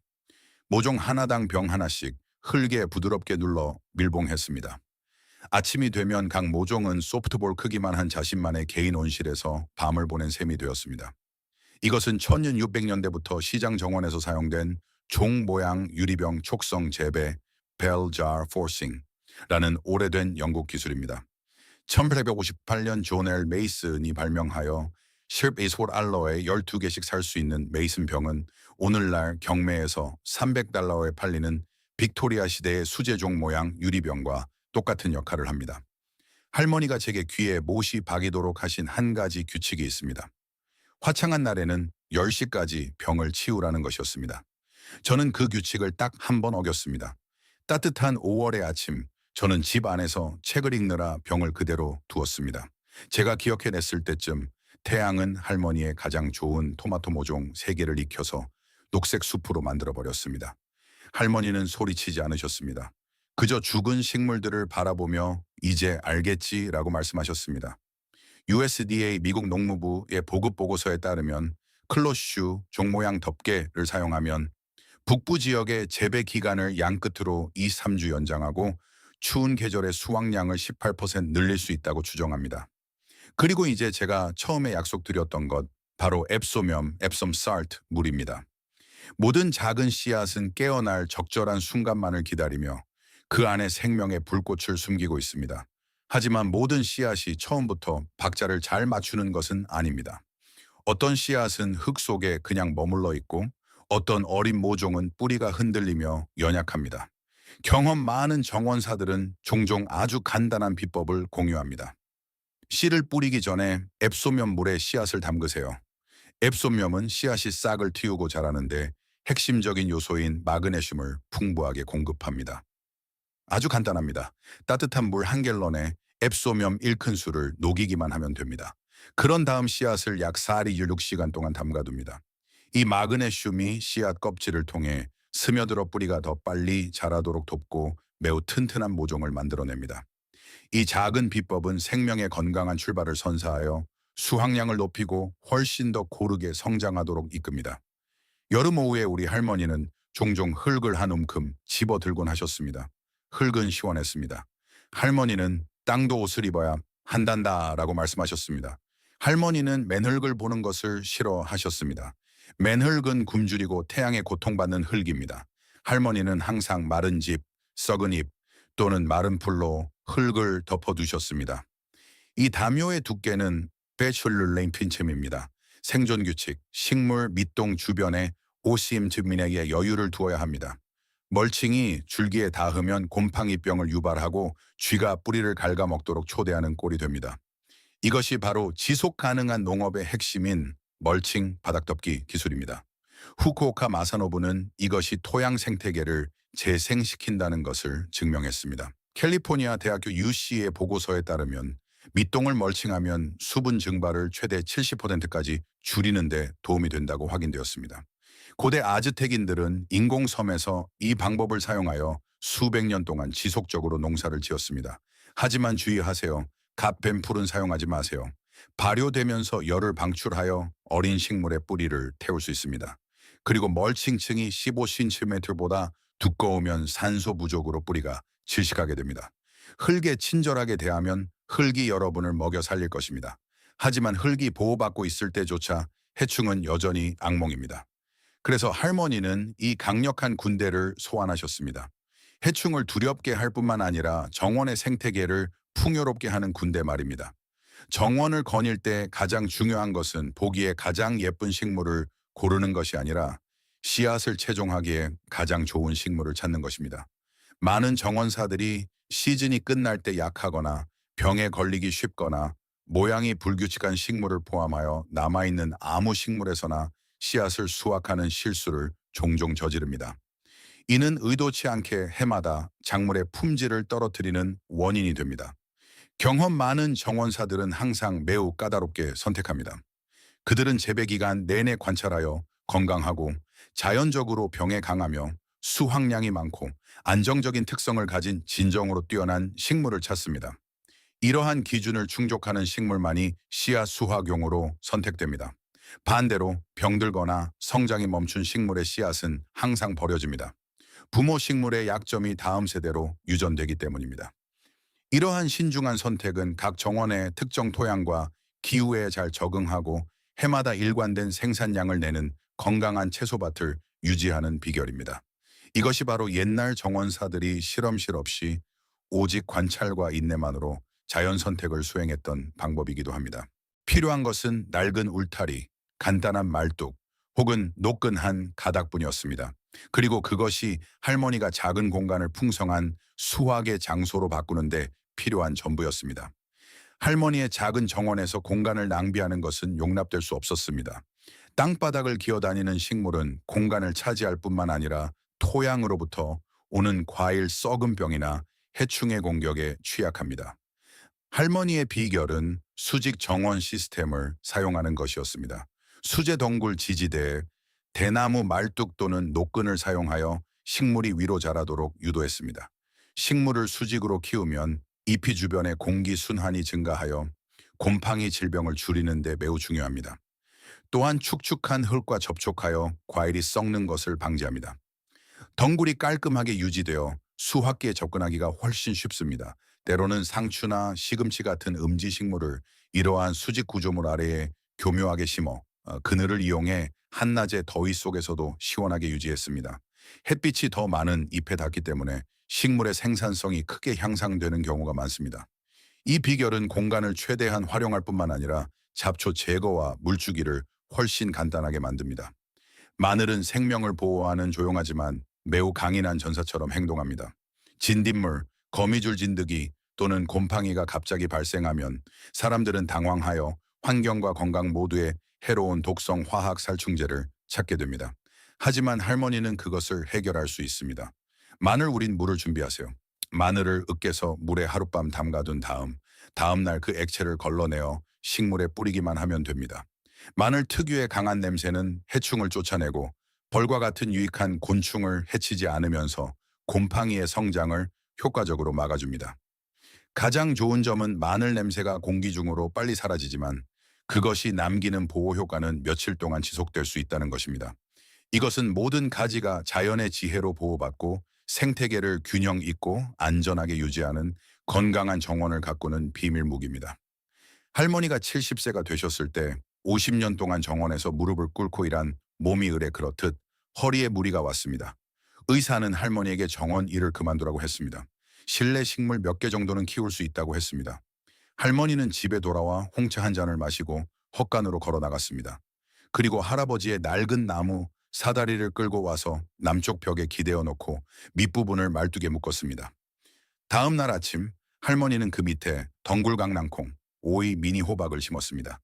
모종 하나당 병 하나씩 흙에 부드럽게 눌러 밀봉했습니다. 아침이 되면 각 모종은 소프트볼 크기만 한 자신만의 개인 온실에서 밤을 보낸 셈이 되었습니다. 이것은 1600년대부터 시장 정원에서 사용된 종 모양 유리병 촉성 재배 Bell Jar Forcing라는 오래된 영국 기술입니다. 1858년 존 엘 메이슨이 발명하여 십 이스봇 알로에 12개씩 살 수 있는 메이슨 병은 오늘날 경매에서 300달러에 팔리는 빅토리아 시대의 수제종 모양 유리병과 똑같은 역할을 합니다. 할머니가 제게 귀에 못이 박이도록 하신 한 가지 규칙이 있습니다. 화창한 날에는 10시까지 병을 치우라는 것이었습니다. 저는 그 규칙을 딱 한 번 어겼습니다. 따뜻한 5월의 아침, 저는 집 안에서 책을 읽느라 병을 그대로 두었습니다. 제가 기억해냈을 때쯤 태양은 할머니의 가장 좋은 토마토 모종 3개를 익혀서 녹색 숲으로 만들어버렸습니다. 할머니는 소리치지 않으셨습니다. 그저 죽은 식물들을 바라보며 이제 알겠지라고 말씀하셨습니다. USDA 미국 농무부의 보급 보고서에 따르면 클로슈 종모양 덮개를 사용하면 북부 지역의 재배 기간을 양끝으로 2~3주 연장하고 추운 계절의 수확량을 18% 늘릴 수 있다고 추정합니다. 그리고 이제 제가 처음에 약속드렸던 것, 바로 앱솜 살트 물입니다. 모든 작은 씨앗은 깨어날 적절한 순간만을 기다리며 그 안에 생명의 불꽃을 숨기고 있습니다. 하지만 모든 씨앗이 처음부터 박자를 잘 맞추는 것은 아닙니다. 어떤 씨앗은 흙 속에 그냥 머물러 있고 어떤 어린 모종은 뿌리가 흔들리며 연약합니다. 경험 많은 정원사들은 종종 아주 간단한 비법을 공유합니다. 씨를 뿌리기 전에 앱소면 물에 씨앗을 담그세요. 앱소면은 씨앗이 싹을 틔우고 자라는데 핵심적인 요소인 마그네슘을 풍부하게 공급합니다. 아주 간단합니다. 따뜻한 물 1갤런에 앱소면 1큰술을 녹이기만 하면 됩니다. 그런 다음 씨앗을 약 4~6시간 동안 담가둡니다. 이 마그네슘이 씨앗 껍질을 통해 스며들어 뿌리가 더 빨리 자라도록 돕고 매우 튼튼한 모종을 만들어냅니다. 이 작은 비법은 생명의 건강한 출발을 선사하여 수확량을 높이고 훨씬 더 고르게 성장하도록 이끕니다. 여름 오후에 우리 할머니는 종종 흙을 한 움큼 집어들곤 하셨습니다. 흙은 시원했습니다. 할머니는 땅도 옷을 입어야 한단다라고 말씀하셨습니다. 할머니는 맨흙을 보는 것을 싫어하셨습니다. 맨흙은 굶주리고 태양에 고통받는 흙입니다. 할머니는 항상 마른 집, 썩은 잎 또는 마른 풀로 흙을 덮어두셨습니다. 이 담요의 두께는 배출룰레인 핀침입니다. 생존 규칙, 식물 밑동 주변에 오심 즈민에게 여유를 두어야 합니다. 멀칭이 줄기에 닿으면 곰팡이병을 유발하고 쥐가 뿌리를 갉아먹도록 초대하는 꼴이 됩니다. 이것이 바로 지속 가능한 농업의 핵심인 멀칭 바닥덮기 기술입니다. 후쿠오카 마사노부는 이것이 토양 생태계를 재생시킨다는 것을 증명했습니다. 캘리포니아 대학교 UC의 보고서에 따르면 밑동을 멀칭하면 수분 증발을 최대 70%까지 줄이는 데 도움이 된다고 확인되었습니다. 고대 아즈텍인들은 인공섬에서 이 방법을 사용하여 수백 년 동안 지속적으로 농사를 지었습니다. 하지만 주의하세요. 갓뱀풀은 사용하지 마세요. 발효되면서 열을 방출하여 어린 식물의 뿌리를 태울 수 있습니다. 그리고 멀칭층이 15cm보다 두꺼우면 산소 부족으로 뿌리가 질식하게 됩니다. 흙에 친절하게 대하면 흙이 여러분을 먹여 살릴 것입니다. 하지만 흙이 보호받고 있을 때조차 해충은 여전히 악몽입니다. 그래서 할머니는 이 강력한 군대를 소환하셨습니다. 해충을 두렵게 할 뿐만 아니라 정원의 생태계를 풍요롭게 하는 군대 말입니다. 정원을 거닐 때 가장 중요한 것은 보기에 가장 예쁜 식물을 고르는 것이 아니라 씨앗을 채종하기에 가장 좋은 식물을 찾는 것입니다. 많은 정원사들이 시즌이 끝날 때 약하거나 병에 걸리기 쉽거나 모양이 불규칙한 식물을 포함하여 남아있는 아무 식물에서나 씨앗을 수확하는 실수를 종종 저지릅니다. 이는 의도치 않게 해마다 작물의 품질을 떨어뜨리는 원인이 됩니다. 경험 많은 정원사들은 항상 매우 까다롭게 선택합니다. 그들은 재배 기간 내내 관찰하여 건강하고 자연적으로 병에 강하며 수확량이 많고 안정적인 특성을 가진 진정으로 뛰어난 식물을 찾습니다. 이러한 기준을 충족하는 식물만이 씨앗 수확용으로 선택됩니다. 반대로 병들거나 성장이 멈춘 식물의 씨앗은 항상 버려집니다. 부모 식물의 약점이 다음 세대로 유전되기 때문입니다. 이러한 신중한 선택은 각 정원의 특정 토양과 기후에 잘 적응하고 해마다 일관된 생산량을 내는 건강한 채소밭을 유지하는 비결입니다. 이것이 바로 옛날 정원사들이 실험실 없이 오직 관찰과 인내만으로 자연 선택을 수행했던 방법이기도 합니다. 필요한 것은 낡은 울타리, 간단한 말뚝, 혹은 노끈한 가닥뿐이었습니다. 그리고 그것이 할머니가 작은 공간을 풍성한 수확의 장소로 바꾸는데 필요한 전부였습니다. 할머니의 작은 정원에서 공간을 낭비하는 것은 용납될 수 없었습니다. 땅바닥을 기어다니는 식물은 공간을 차지할 뿐만 아니라 토양으로부터 오는 과일 썩은병이나 해충의 공격에 취약합니다. 할머니의 비결은 수직 정원 시스템을 사용하는 것이었습니다. 수제 덩굴 지지대에 대나무 말뚝 또는 노끈을 사용하여 식물이 위로 자라도록 유도했습니다. 식물을 수직으로 키우면 잎이 주변의 공기 순환이 증가하여 곰팡이 질병을 줄이는 데 매우 중요합니다. 또한 축축한 흙과 접촉하여 과일이 썩는 것을 방지합니다. 덩굴이 깔끔하게 유지되어 수확기에 접근하기가 훨씬 쉽습니다. 때로는 상추나 시금치 같은 음지식물을 이러한 수직 구조물 아래에 교묘하게 심어 그늘을 이용해 한낮의 더위 속에서도 시원하게 유지했습니다. 햇빛이 더 많은 잎에 닿기 때문에 식물의 생산성이 크게 향상되는 경우가 많습니다. 이 비결은 공간을 최대한 활용할 뿐만 아니라 잡초 제거와 물주기를 훨씬 간단하게 만듭니다. 마늘은 생명을 보호하는 조용하지만 매우 강인한 전사처럼 행동합니다. 진딧물, 거미줄 진드기 또는 곰팡이가 갑자기 발생하면 사람들은 당황하여 환경과 건강 모두에 해로운 독성 화학 살충제를 찾게 됩니다. 하지만 할머니는 그것을 해결할 수 있습니다. 마늘 우린 물을 준비하세요. 마늘을 으깨서 물에 하룻밤 담가둔 다음 날 그 액체를 걸러내어 식물에 뿌리기만 하면 됩니다. 마늘 특유의 강한 냄새는 해충을 쫓아내고 벌과 같은 유익한 곤충을 해치지 않으면서 곰팡이의 성장을 효과적으로 막아줍니다. 가장 좋은 점은 마늘 냄새가 공기 중으로 빨리 사라지지만 그것이 남기는 보호 효과는 며칠 동안 지속될 수 있다는 것입니다. 이것은 모든 가지가 자연의 지혜로 보호받고 생태계를 균형 있고 안전하게 유지하는 건강한 정원을 가꾸는 비밀 무기입니다. 할머니가 70세가 되셨을 때 50년 동안 정원에서 무릎을 꿇고 일한 몸이 을에 그렇듯 허리에 무리가 왔습니다. 의사는 할머니에게 정원 일을 그만두라고 했습니다. 실내 식물 몇 개 정도는 키울 수 있다고 했습니다. 할머니는 집에 돌아와 홍차 한 잔을 마시고 헛간으로 걸어 나갔습니다. 그리고 할아버지의 낡은 나무 사다리를 끌고 와서 남쪽 벽에 기대어 놓고 밑부분을 말뚝에 묶었습니다. 다음 날 아침 할머니는 그 밑에 덩굴 강낭콩, 오이 미니 호박을 심었습니다.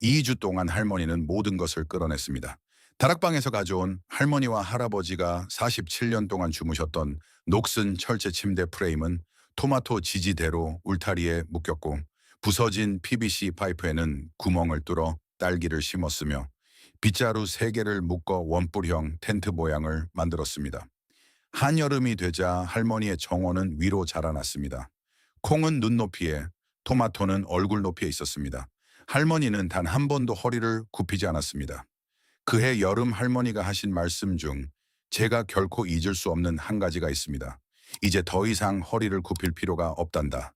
2주 동안 할머니는 모든 것을 끌어냈습니다. 다락방에서 가져온 할머니와 할아버지가 47년 동안 주무셨던 녹슨 철제 침대 프레임은 토마토 지지대로 울타리에 묶였고, 부서진 PVC 파이프에는 구멍을 뚫어 딸기를 심었으며, 빗자루 3개를 묶어 원뿔형 텐트 모양을 만들었습니다. 한여름이 되자 할머니의 정원은 위로 자라났습니다. 콩은 눈높이에, 토마토는 얼굴 높이에 있었습니다. 할머니는 단 한 번도 허리를 굽히지 않았습니다. 그해 여름 할머니가 하신 말씀 중 제가 결코 잊을 수 없는 한 가지가 있습니다. 이제 더 이상 허리를 굽힐 필요가 없단다.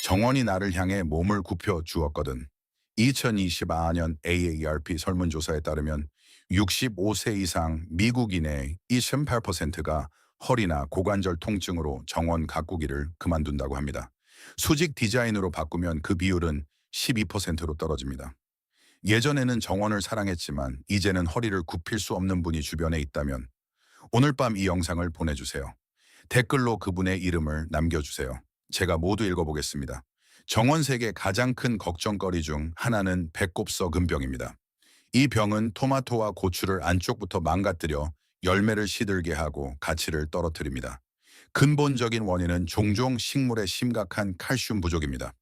정원이 나를 향해 몸을 굽혀 주었거든. 2024년 AARP 설문조사에 따르면 65세 이상 미국인의 28%가 허리나 고관절 통증으로 정원 가꾸기를 그만둔다고 합니다. 수직 디자인으로 바꾸면 그 비율은 12%로 떨어집니다. 예전에는 정원을 사랑했지만 이제는 허리를 굽힐 수 없는 분이 주변에 있다면 오늘 밤 이 영상을 보내주세요. 댓글로 그분의 이름을 남겨주세요. 제가 모두 읽어보겠습니다. 정원색의 가장 큰 걱정거리 중 하나는 배꼽서근병입니다. 이 병은 토마토와 고추를 안쪽부터 망가뜨려 열매를 시들게 하고 가치를 떨어뜨립니다. 근본적인 원인은 종종 식물의 심각한 칼슘 부족입니다.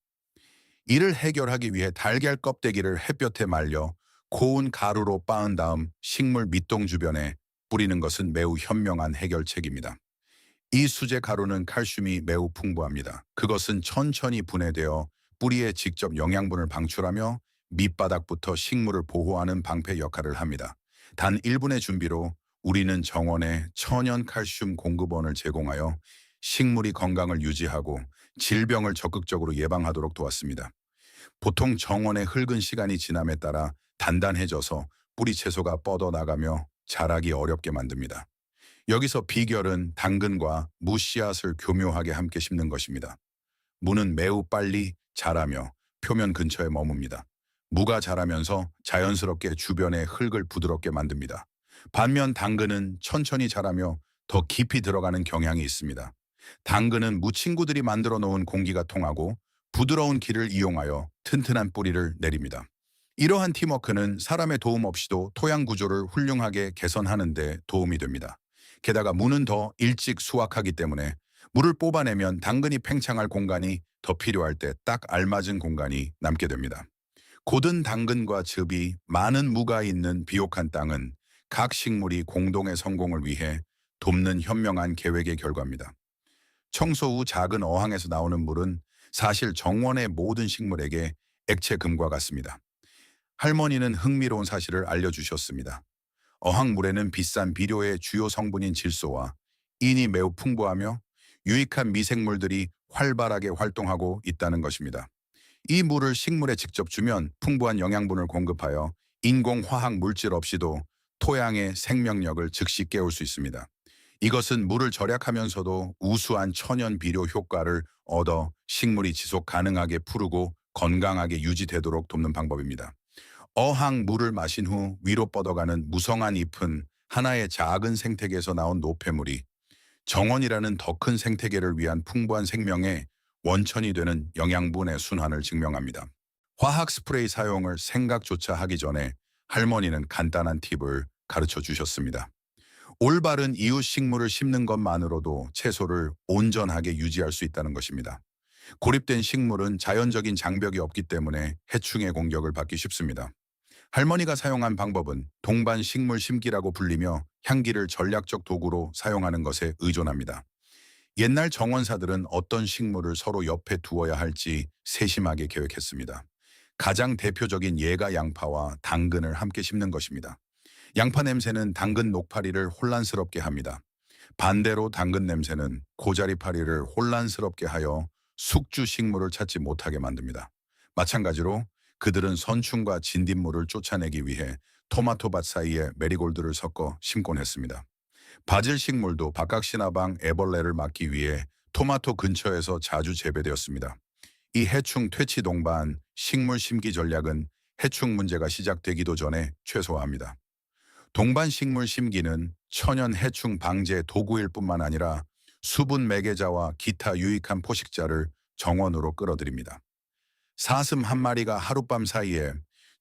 이를 해결하기 위해 달걀 껍데기를 햇볕에 말려 고운 가루로 빻은 다음 식물 밑동 주변에 뿌리는 것은 매우 현명한 해결책입니다. 이 수제 가루는 칼슘이 매우 풍부합니다. 그것은 천천히 분해되어 뿌리에 직접 영양분을 방출하며 밑바닥부터 식물을 보호하는 방패 역할을 합니다. 단 1분의 준비로 우리는 정원에 천연 칼슘 공급원을 제공하여 식물이 건강을 유지하고 질병을 적극적으로 예방하도록 도왔습니다. 보통 정원의 흙은 시간이 지남에 따라 단단해져서 뿌리 채소가 뻗어나가며 자라기 어렵게 만듭니다. 여기서 비결은 당근과 무 씨앗을 교묘하게 함께 심는 것입니다. 무는 매우 빨리 자라며 표면 근처에 머뭅니다. 무가 자라면서 자연스럽게 주변의 흙을 부드럽게 만듭니다. 반면 당근은 천천히 자라며 더 깊이 들어가는 경향이 있습니다. 당근은 무 친구들이 만들어 놓은 공기가 통하고 부드러운 길을 이용하여 튼튼한 뿌리를 내립니다. 이러한 팀워크는 사람의 도움 없이도 토양 구조를 훌륭하게 개선하는 데 도움이 됩니다. 게다가 무는 더 일찍 수확하기 때문에 물을 뽑아내면 당근이 팽창할 공간이 더 필요할 때 딱 알맞은 공간이 남게 됩니다. 고든 당근과 즙이 많은 무가 있는 비옥한 땅은 각 식물이 공동의 성공을 위해 돕는 현명한 계획의 결과입니다. 청소 후 작은 어항에서 나오는 물은 사실 정원의 모든 식물에게 액체금과 같습니다. 할머니는 흥미로운 사실을 알려주셨습니다. 어항물에는 비싼 비료의 주요 성분인 질소와 인이 매우 풍부하며 유익한 미생물들이 활발하게 활동하고 있다는 것입니다. 이 물을 식물에 직접 주면 풍부한 영양분을 공급하여 인공화학 물질 없이도 토양의 생명력을 즉시 깨울 수 있습니다. 이것은 물을 절약하면서도 우수한 천연 비료 효과를 얻어 식물이 지속 가능하게 푸르고 건강하게 유지되도록 돕는 방법입니다. 어항 물을 마신 후 위로 뻗어가는 무성한 잎은 하나의 작은 생태계에서 나온 노폐물이 정원이라는 더 큰 생태계를 위한 풍부한 생명의 원천이 되는 영양분의 순환을 증명합니다. 화학 스프레이 사용을 생각조차 하기 전에 할머니는 간단한 팁을 가르쳐 주셨습니다. 올바른 이웃 식물을 심는 것만으로도 채소를 온전하게 유지할 수 있다는 것입니다. 고립된 식물은 자연적인 장벽이 없기 때문에 해충의 공격을 받기 쉽습니다. 할머니가 사용한 방법은 동반 식물 심기라고 불리며 향기를 전략적 도구로 사용하는 것에 의존합니다. 옛날 정원사들은 어떤 식물을 서로 옆에 두어야 할지 세심하게 계획했습니다. 가장 대표적인 예가 양파와 당근을 함께 심는 것입니다. 양파 냄새는 당근 녹파리를 혼란스럽게 합니다. 반대로 당근 냄새는 고자리파리를 혼란스럽게 하여 숙주 식물을 찾지 못하게 만듭니다. 마찬가지로 그들은 선충과 진딧물을 쫓아내기 위해 토마토밭 사이에 메리골드를 섞어 심곤 했습니다. 바질 식물도 박각시나방 애벌레를 막기 위해 토마토 근처에서 자주 재배되었습니다. 이 해충 퇴치 동반 식물 심기 전략은 해충 문제가 시작되기도 전에 최소화합니다. 동반 식물 심기는 천연 해충 방제 도구일 뿐만 아니라 수분 매개자와 기타 유익한 포식자를 정원으로 끌어들입니다. 사슴 한 마리가 하룻밤 사이에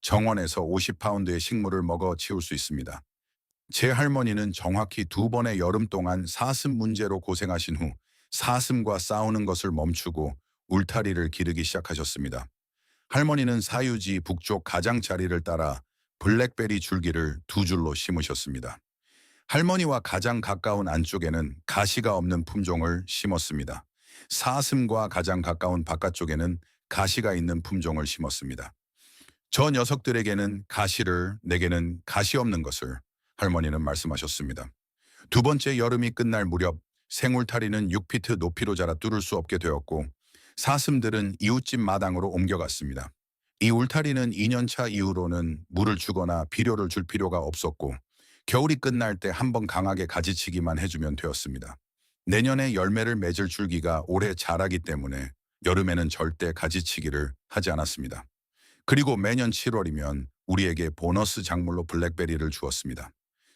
정원에서 50파운드의 식물을 먹어 치울 수 있습니다. 제 할머니는 정확히 2번의 여름 동안 사슴 문제로 고생하신 후 사슴과 싸우는 것을 멈추고 울타리를 기르기 시작하셨습니다. 할머니는 사유지 북쪽 가장자리를 따라 블랙베리 줄기를 2줄로 심으셨습니다. 할머니와 가장 가까운 안쪽에는 가시가 없는 품종을 심었습니다. 사슴과 가장 가까운 바깥쪽에는 가시가 있는 품종을 심었습니다. 저 녀석들에게는 가시를, 내게는 가시 없는 것을 할머니는 말씀하셨습니다. 2번째 여름이 끝날 무렵 생울타리는 6피트 높이로 자라 뚫을 수 없게 되었고 사슴들은 이웃집 마당으로 옮겨갔습니다. 이 울타리는 2년차 이후로는 물을 주거나 비료를 줄 필요가 없었고 겨울이 끝날 때 한번 강하게 가지치기만 해주면 되었습니다. 내년에 열매를 맺을 줄기가 오래 자라기 때문에 여름에는 절대 가지치기를 하지 않았습니다. 그리고 매년 7월이면 우리에게 보너스 작물로 블랙베리를 주었습니다.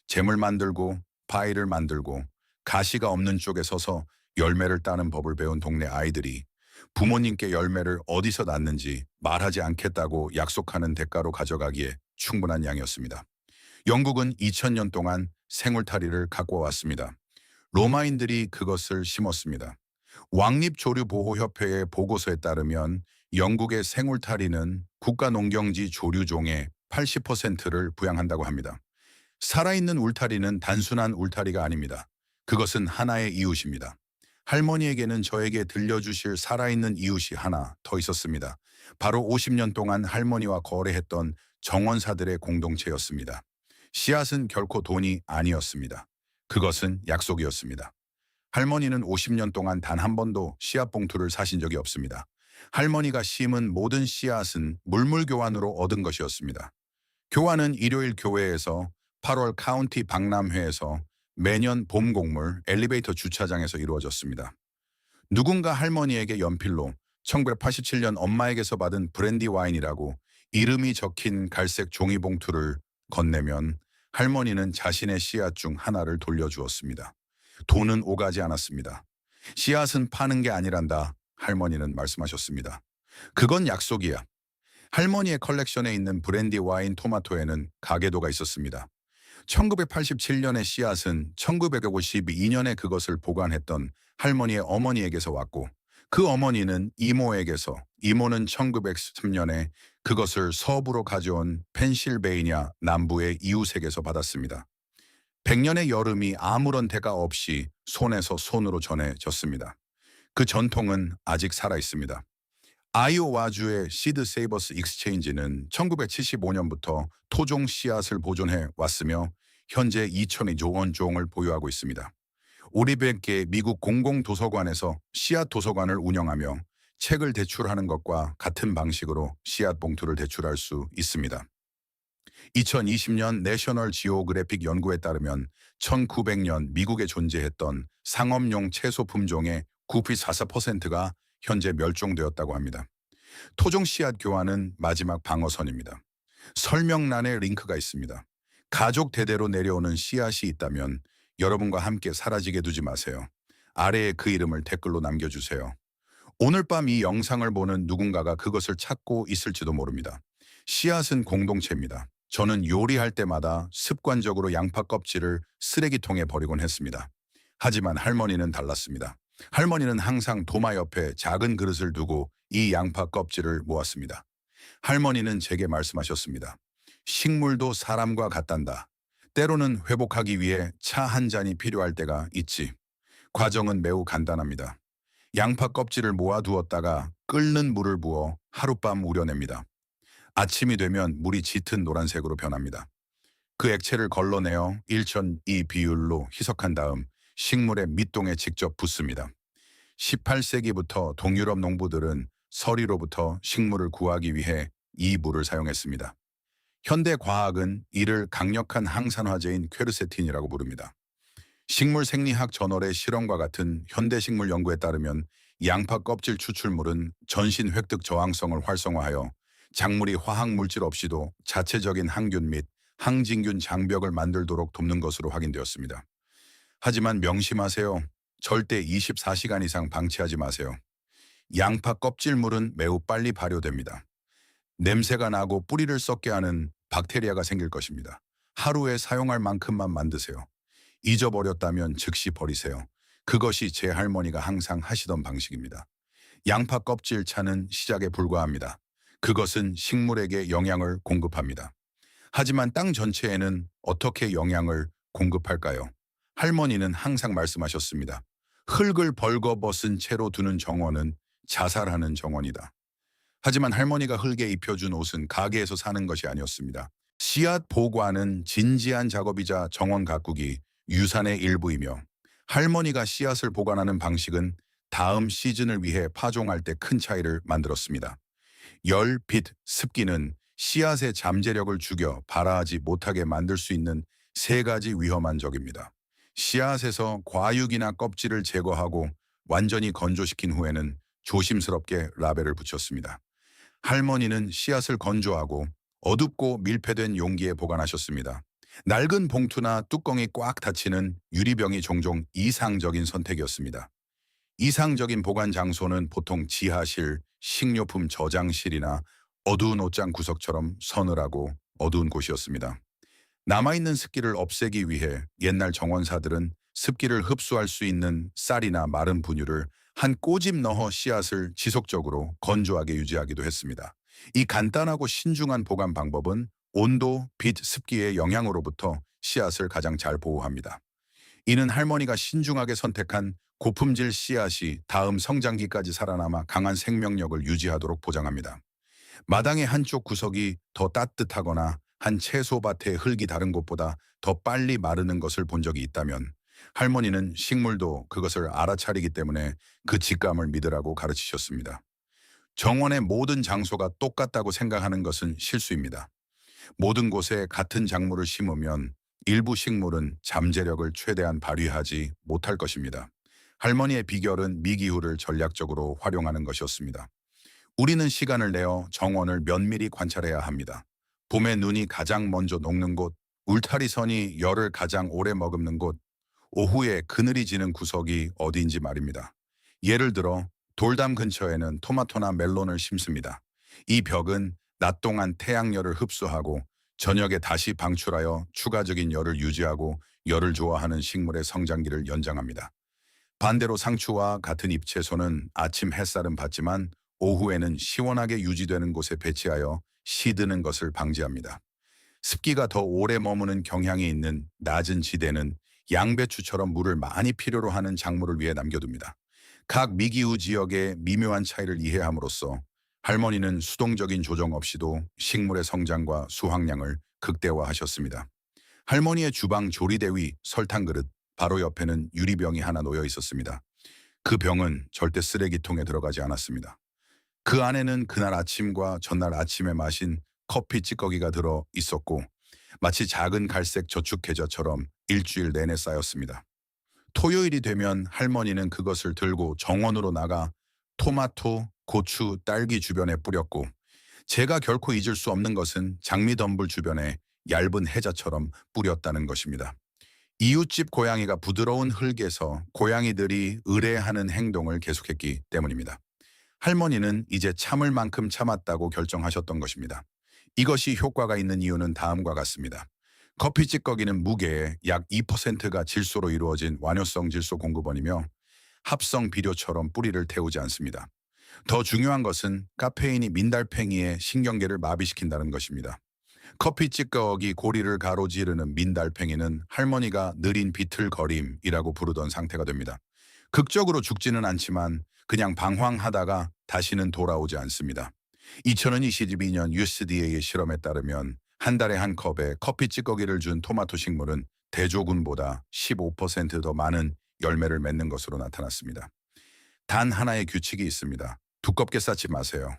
잼을 만들고 파이를 만들고 가시가 없는 쪽에 서서 열매를 따는 법을 배운 동네 아이들이 부모님께 열매를 어디서 났는지 말하지 않겠다고 약속하는 대가로 가져가기에 충분한 양이었습니다. 영국은 2000년 동안 생울타리를 갖고 왔습니다. 로마인들이 그것을 심었습니다. 왕립조류보호협회의 보고서에 따르면 영국의 생울타리는 국가농경지 조류종의 80%를 부양한다고 합니다. 살아있는 울타리는 단순한 울타리가 아닙니다. 그것은 하나의 이웃입니다. 할머니에게는 저에게 들려주실 살아있는 이웃이 하나 더 있었습니다. 바로 50년 동안 할머니와 거래했던 정원사들의 공동체였습니다. 씨앗은 결코 돈이 아니었습니다. 그것은 약속이었습니다. 할머니는 50년 동안 단 한 번도 씨앗 봉투를 사신 적이 없습니다. 할머니가 심은 모든 씨앗은 물물 교환으로 얻은 것이었습니다. 교환은 일요일 교회에서 8월 카운티 박람회에서 매년 봄 곡물 엘리베이터 주차장에서 이루어졌습니다. 누군가 할머니에게 연필로 1987년 엄마에게서 받은 브랜디 와인이라고 이름이 적힌 갈색 종이봉투를 건네면 할머니는 자신의 씨앗 중 하나를 돌려주었습니다. 돈은 오가지 않았습니다. 씨앗은 파는 게 아니란다, 할머니는 말씀하셨습니다. 그건 약속이야. 할머니의 컬렉션에 있는 브랜디 와인 토마토에는 가계도가 있었습니다. 1987년의 씨앗은 1952년에 그것을 보관했던 할머니의 어머니에게서 왔고 그 어머니는 이모에게서, 이모는 1903년에 그것을 서부로 가져온 펜실베이니아 남부의 이웃에게서 받았습니다. 100년의 여름이 아무런 대가 없이 손에서 손으로 전해졌습니다. 그 전통은 아직 살아있습니다. 아이오와주의 시드 세이버스 익스체인지는 1975년부터 토종 씨앗을 보존해 왔으며 현재 2,000여 원 종을 보유하고 있습니다. 500개 미국 공공도서관에서 씨앗 도서관을 운영하며 책을 대출하는 것과 같은 방식으로 씨앗 봉투를 대출할 수 있습니다. 2020년 내셔널 지오그래픽 연구에 따르면 1900년 미국에 존재했던 상업용 채소 품종의 9.44%가 현재 멸종되었다고 합니다. 토종 씨앗 교환은 마지막 방어선입니다. 설명란에 링크가 있습니다. 가족 대대로 내려오는 씨앗이 있다면 여러분과 함께 사라지게 두지 마세요. 아래에 그 이름을 댓글로 남겨주세요. 오늘 밤 이 영상을 보는 누군가가 그것을 찾고 있을지도 모릅니다. 씨앗은 공동체입니다. 저는 요리할 때마다 습관적으로 양파 껍질을 쓰레기통에 버리곤 했습니다. 하지만 할머니는 달랐습니다. 할머니는 항상 도마 옆에 작은 그릇을 두고 이 양파 껍질을 모았습니다. 할머니는 제게 말씀하셨습니다. 식물도 사람과 같단다. 때로는 회복하기 위해 차 한 잔이 필요할 때가 있지. 과정은 매우 간단합니다. 양파 껍질을 모아두었다가 끓는 물을 부어 하룻밤 우려냅니다. 아침이 되면 물이 짙은 노란색으로 변합니다. 그 액체를 걸러내어 1:2 비율로 희석한 다음 식물의 밑동에 직접 붓습니다. 18세기부터 동유럽 농부들은 서리로부터 식물을 구하기 위해 이 물을 사용했습니다. 현대 과학은 이를 강력한 항산화제인 퀘르세틴이라고 부릅니다. 식물 생리학 저널의 실험과 같은 현대식물 연구에 따르면 양파 껍질 추출물은 전신 획득 저항성을 활성화하여 작물이 화학물질 없이도 자체적인 항균 및 항진균 장벽을 만들도록 돕는 것으로 확인되었습니다. 하지만 명심하세요. 절대 24시간 이상 방치하지 마세요. 양파 껍질물은 매우 빨리 발효됩니다. 냄새가 나고 뿌리를 썩게 하는 박테리아가 생길 것입니다. 하루에 사용할 만큼만 만드세요. 잊어버렸다면 즉시 버리세요. 그것이 제 할머니가 항상 하시던 방식입니다. 양파 껍질 차는 시작에 불과합니다. 그것은 식물에게 영양을 공급합니다. 하지만 땅 전체에는 어떻게 영양을 공급할까요? 할머니는 항상 말씀하셨습니다. 흙을 벌거벗은 채로 두는 정원은 자살하는 정원이다. 하지만 할머니가 흙에 입혀준 옷은 가게에서 사는 것이 아니었습니다. 씨앗 보관은 진지한 작업이자 정원 가꾸기, 유산의 일부이며 할머니가 씨앗을 보관하는 방식은 다음 시즌을 위해 파종할 때 큰 차이를 만들었습니다. 열, 빛, 습기는 씨앗의 잠재력을 죽여 발아하지 못하게 만들 수 있는 세 가지 위험한 적입니다. 씨앗에서 과육이나 껍질을 제거하고 완전히 건조시킨 후에는 조심스럽게 라벨을 붙였습니다. 할머니는 씨앗을 건조하고 어둡고 밀폐된 용기에 보관하셨습니다. 낡은 봉투나 뚜껑이 꽉 닫히는 유리병이 종종 이상적인 선택이었습니다. 이상적인 보관 장소는 보통 지하실, 식료품 저장실이나 어두운 옷장 구석처럼 서늘하고 어두운 곳이었습니다. 남아있는 습기를 없애기 위해 옛날 정원사들은 습기를 흡수할 수 있는 쌀이나 마른 분유를 한 꼬집 넣어 씨앗을 지속적으로 건조하게 유지하기도 했습니다. 이 간단하고 신중한 보관 방법은 온도, 빛, 습기의 영향으로부터 씨앗을 가장 잘 보호합니다. 이는 할머니가 신중하게 선택한 고품질 씨앗이 다음 성장기까지 살아남아 강한 생명력을 유지하도록 보장합니다. 마당의 한쪽 구석이 더 따뜻하거나 한 채소밭의 흙이 다른 곳보다 더 빨리 마르는 것을 본 적이 있다면 할머니는 식물도 그것을 알아차리기 때문에 그 직감을 믿으라고 가르치셨습니다. 정원의 모든 장소가 똑같다고 생각하는 것은 실수입니다. 모든 곳에 같은 작물을 심으면 일부 식물은 잠재력을 최대한 발휘하지 못할 것입니다. 할머니의 비결은 미기후를 전략적으로 활용하는 것이었습니다. 우리는 시간을 내어 정원을 면밀히 관찰해야 합니다. 봄에 눈이 가장 먼저 녹는 곳, 울타리선이 열을 가장 오래 머금는 곳, 오후에 그늘이 지는 구석이 어디인지 말입니다. 예를 들어 돌담 근처에는 토마토나 멜론을 심습니다. 이 벽은 낮 동안 태양열을 흡수하고 저녁에 다시 방출하여 추가적인 열을 유지하고 열을 좋아하는 식물의 성장기를 연장합니다. 반대로 상추와 같은 잎채소는 아침 햇살은 받지만 오후에는 시원하게 유지되는 곳에 배치하여 시드는 것을 방지합니다. 습기가 더 오래 머무는 경향이 있는 낮은 지대는 양배추처럼 물을 많이 필요로 하는 작물을 위해 남겨둡니다. 각 미기후 지역의 미묘한 차이를 이해함으로써 할머니는 수동적인 조정 없이도 식물의 성장과 수확량을 극대화하셨습니다. 할머니의 주방 조리대 위 설탕 그릇 바로 옆에는 유리병이 하나 놓여 있었습니다. 그 병은 절대 쓰레기통에 들어가지 않았습니다. 그 안에는 그날 아침과 전날 아침에 마신 커피 찌꺼기가 들어 있었고 마치 작은 갈색 저축 계좌처럼 일주일 내내 쌓였습니다. 토요일이 되면 할머니는 그것을 들고 정원으로 나가 토마토, 고추, 딸기 주변에 뿌렸고 제가 결코 잊을 수 없는 것은 장미덤불 주변에 얇은 해자처럼 뿌렸다는 것입니다. 이웃집 고양이가 부드러운 흙에서 고양이들이 의뢰하는 행동을 계속했기 때문입니다. 할머니는 이제 참을 만큼 참았다고 결정하셨던 것입니다. 이것이 효과가 있는 이유는 다음과 같습니다. 커피 찌꺼기는 무게의 약 2%가 질소로 이루어진 완효성 질소 공급원이며 합성 비료처럼 뿌리를 태우지 않습니다. 더 중요한 것은 카페인이 민달팽이의 신경계를 마비시킨다는 것입니다. 커피 찌꺼기 고리를 가로지르는 민달팽이는 할머니가 느린 비틀거림이라고 부르던 상태가 됩니다. 극적으로 죽지는 않지만 그냥 방황하다가 다시는 돌아오지 않습니다. 2022년 USDA의 실험에 따르면 한 달에 한 컵에 커피 찌꺼기를 준 토마토 식물은 대조군보다 15%더 많은 열매를 맺는 것으로 나타났습니다. 단 하나의 규칙이 있습니다. 두껍게 쌓지 마세요.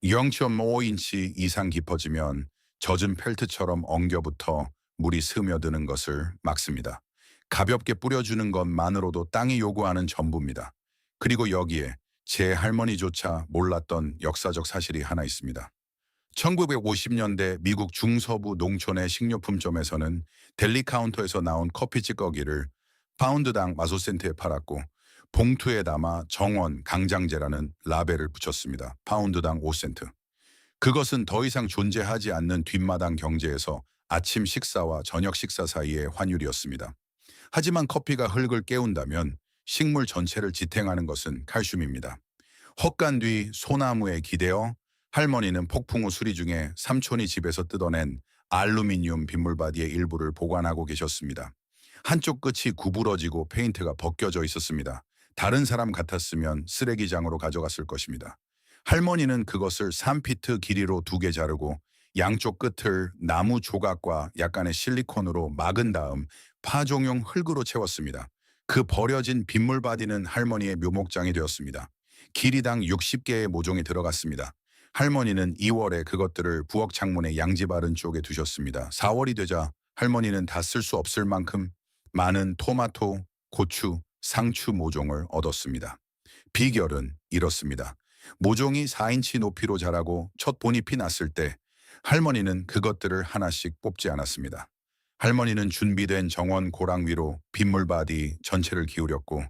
0.5인치 이상 깊어지면 젖은 펠트처럼 엉겨붙어 물이 스며드는 것을 막습니다. 가볍게 뿌려주는 것만으로도 땅이 요구하는 전부입니다. 그리고 여기에 제 할머니조차 몰랐던 역사적 사실이 하나 있습니다. 1950년대 미국 중서부 농촌의 식료품점에서는 델리 카운터에서 나온 커피 찌꺼기를 파운드당 마소센트에 팔았고 봉투에 담아 정원 강장제라는 라벨을 붙였습니다. 파운드당 5센트. 그것은 더 이상 존재하지 않는 뒷마당 경제에서 아침 식사와 저녁 식사 사이의 환율이었습니다. 하지만 커피가 흙을 깨운다면 식물 전체를 지탱하는 것은 칼슘입니다. 헛간 뒤 소나무에 기대어 할머니는 폭풍 후 수리 중에 삼촌이 집에서 뜯어낸 알루미늄 빗물바디의 일부를 보관하고 계셨습니다. 한쪽 끝이 구부러지고 페인트가 벗겨져 있었습니다. 다른 사람 같았으면 쓰레기장으로 가져갔을 것입니다. 할머니는 그것을 3피트 길이로 2개 자르고 양쪽 끝을 나무 조각과 약간의 실리콘으로 막은 다음 파종용 흙으로 채웠습니다. 그 버려진 빗물바디는 할머니의 묘목장이 되었습니다. 길이당 60개의 모종이 들어갔습니다. 할머니는 2월에 그것들을 부엌 창문의 양지바른 쪽에 두셨습니다. 4월이 되자 할머니는 다 쓸 수 없을 만큼 많은 토마토, 고추, 상추 모종을 얻었습니다. 비결은 이렇습니다. 모종이 4인치 높이로 자라고 첫 본잎이 났을 때 할머니는 그것들을 하나씩 뽑지 않았습니다. 할머니는 준비된 정원 고랑 위로 빗물바디 전체를 기울였고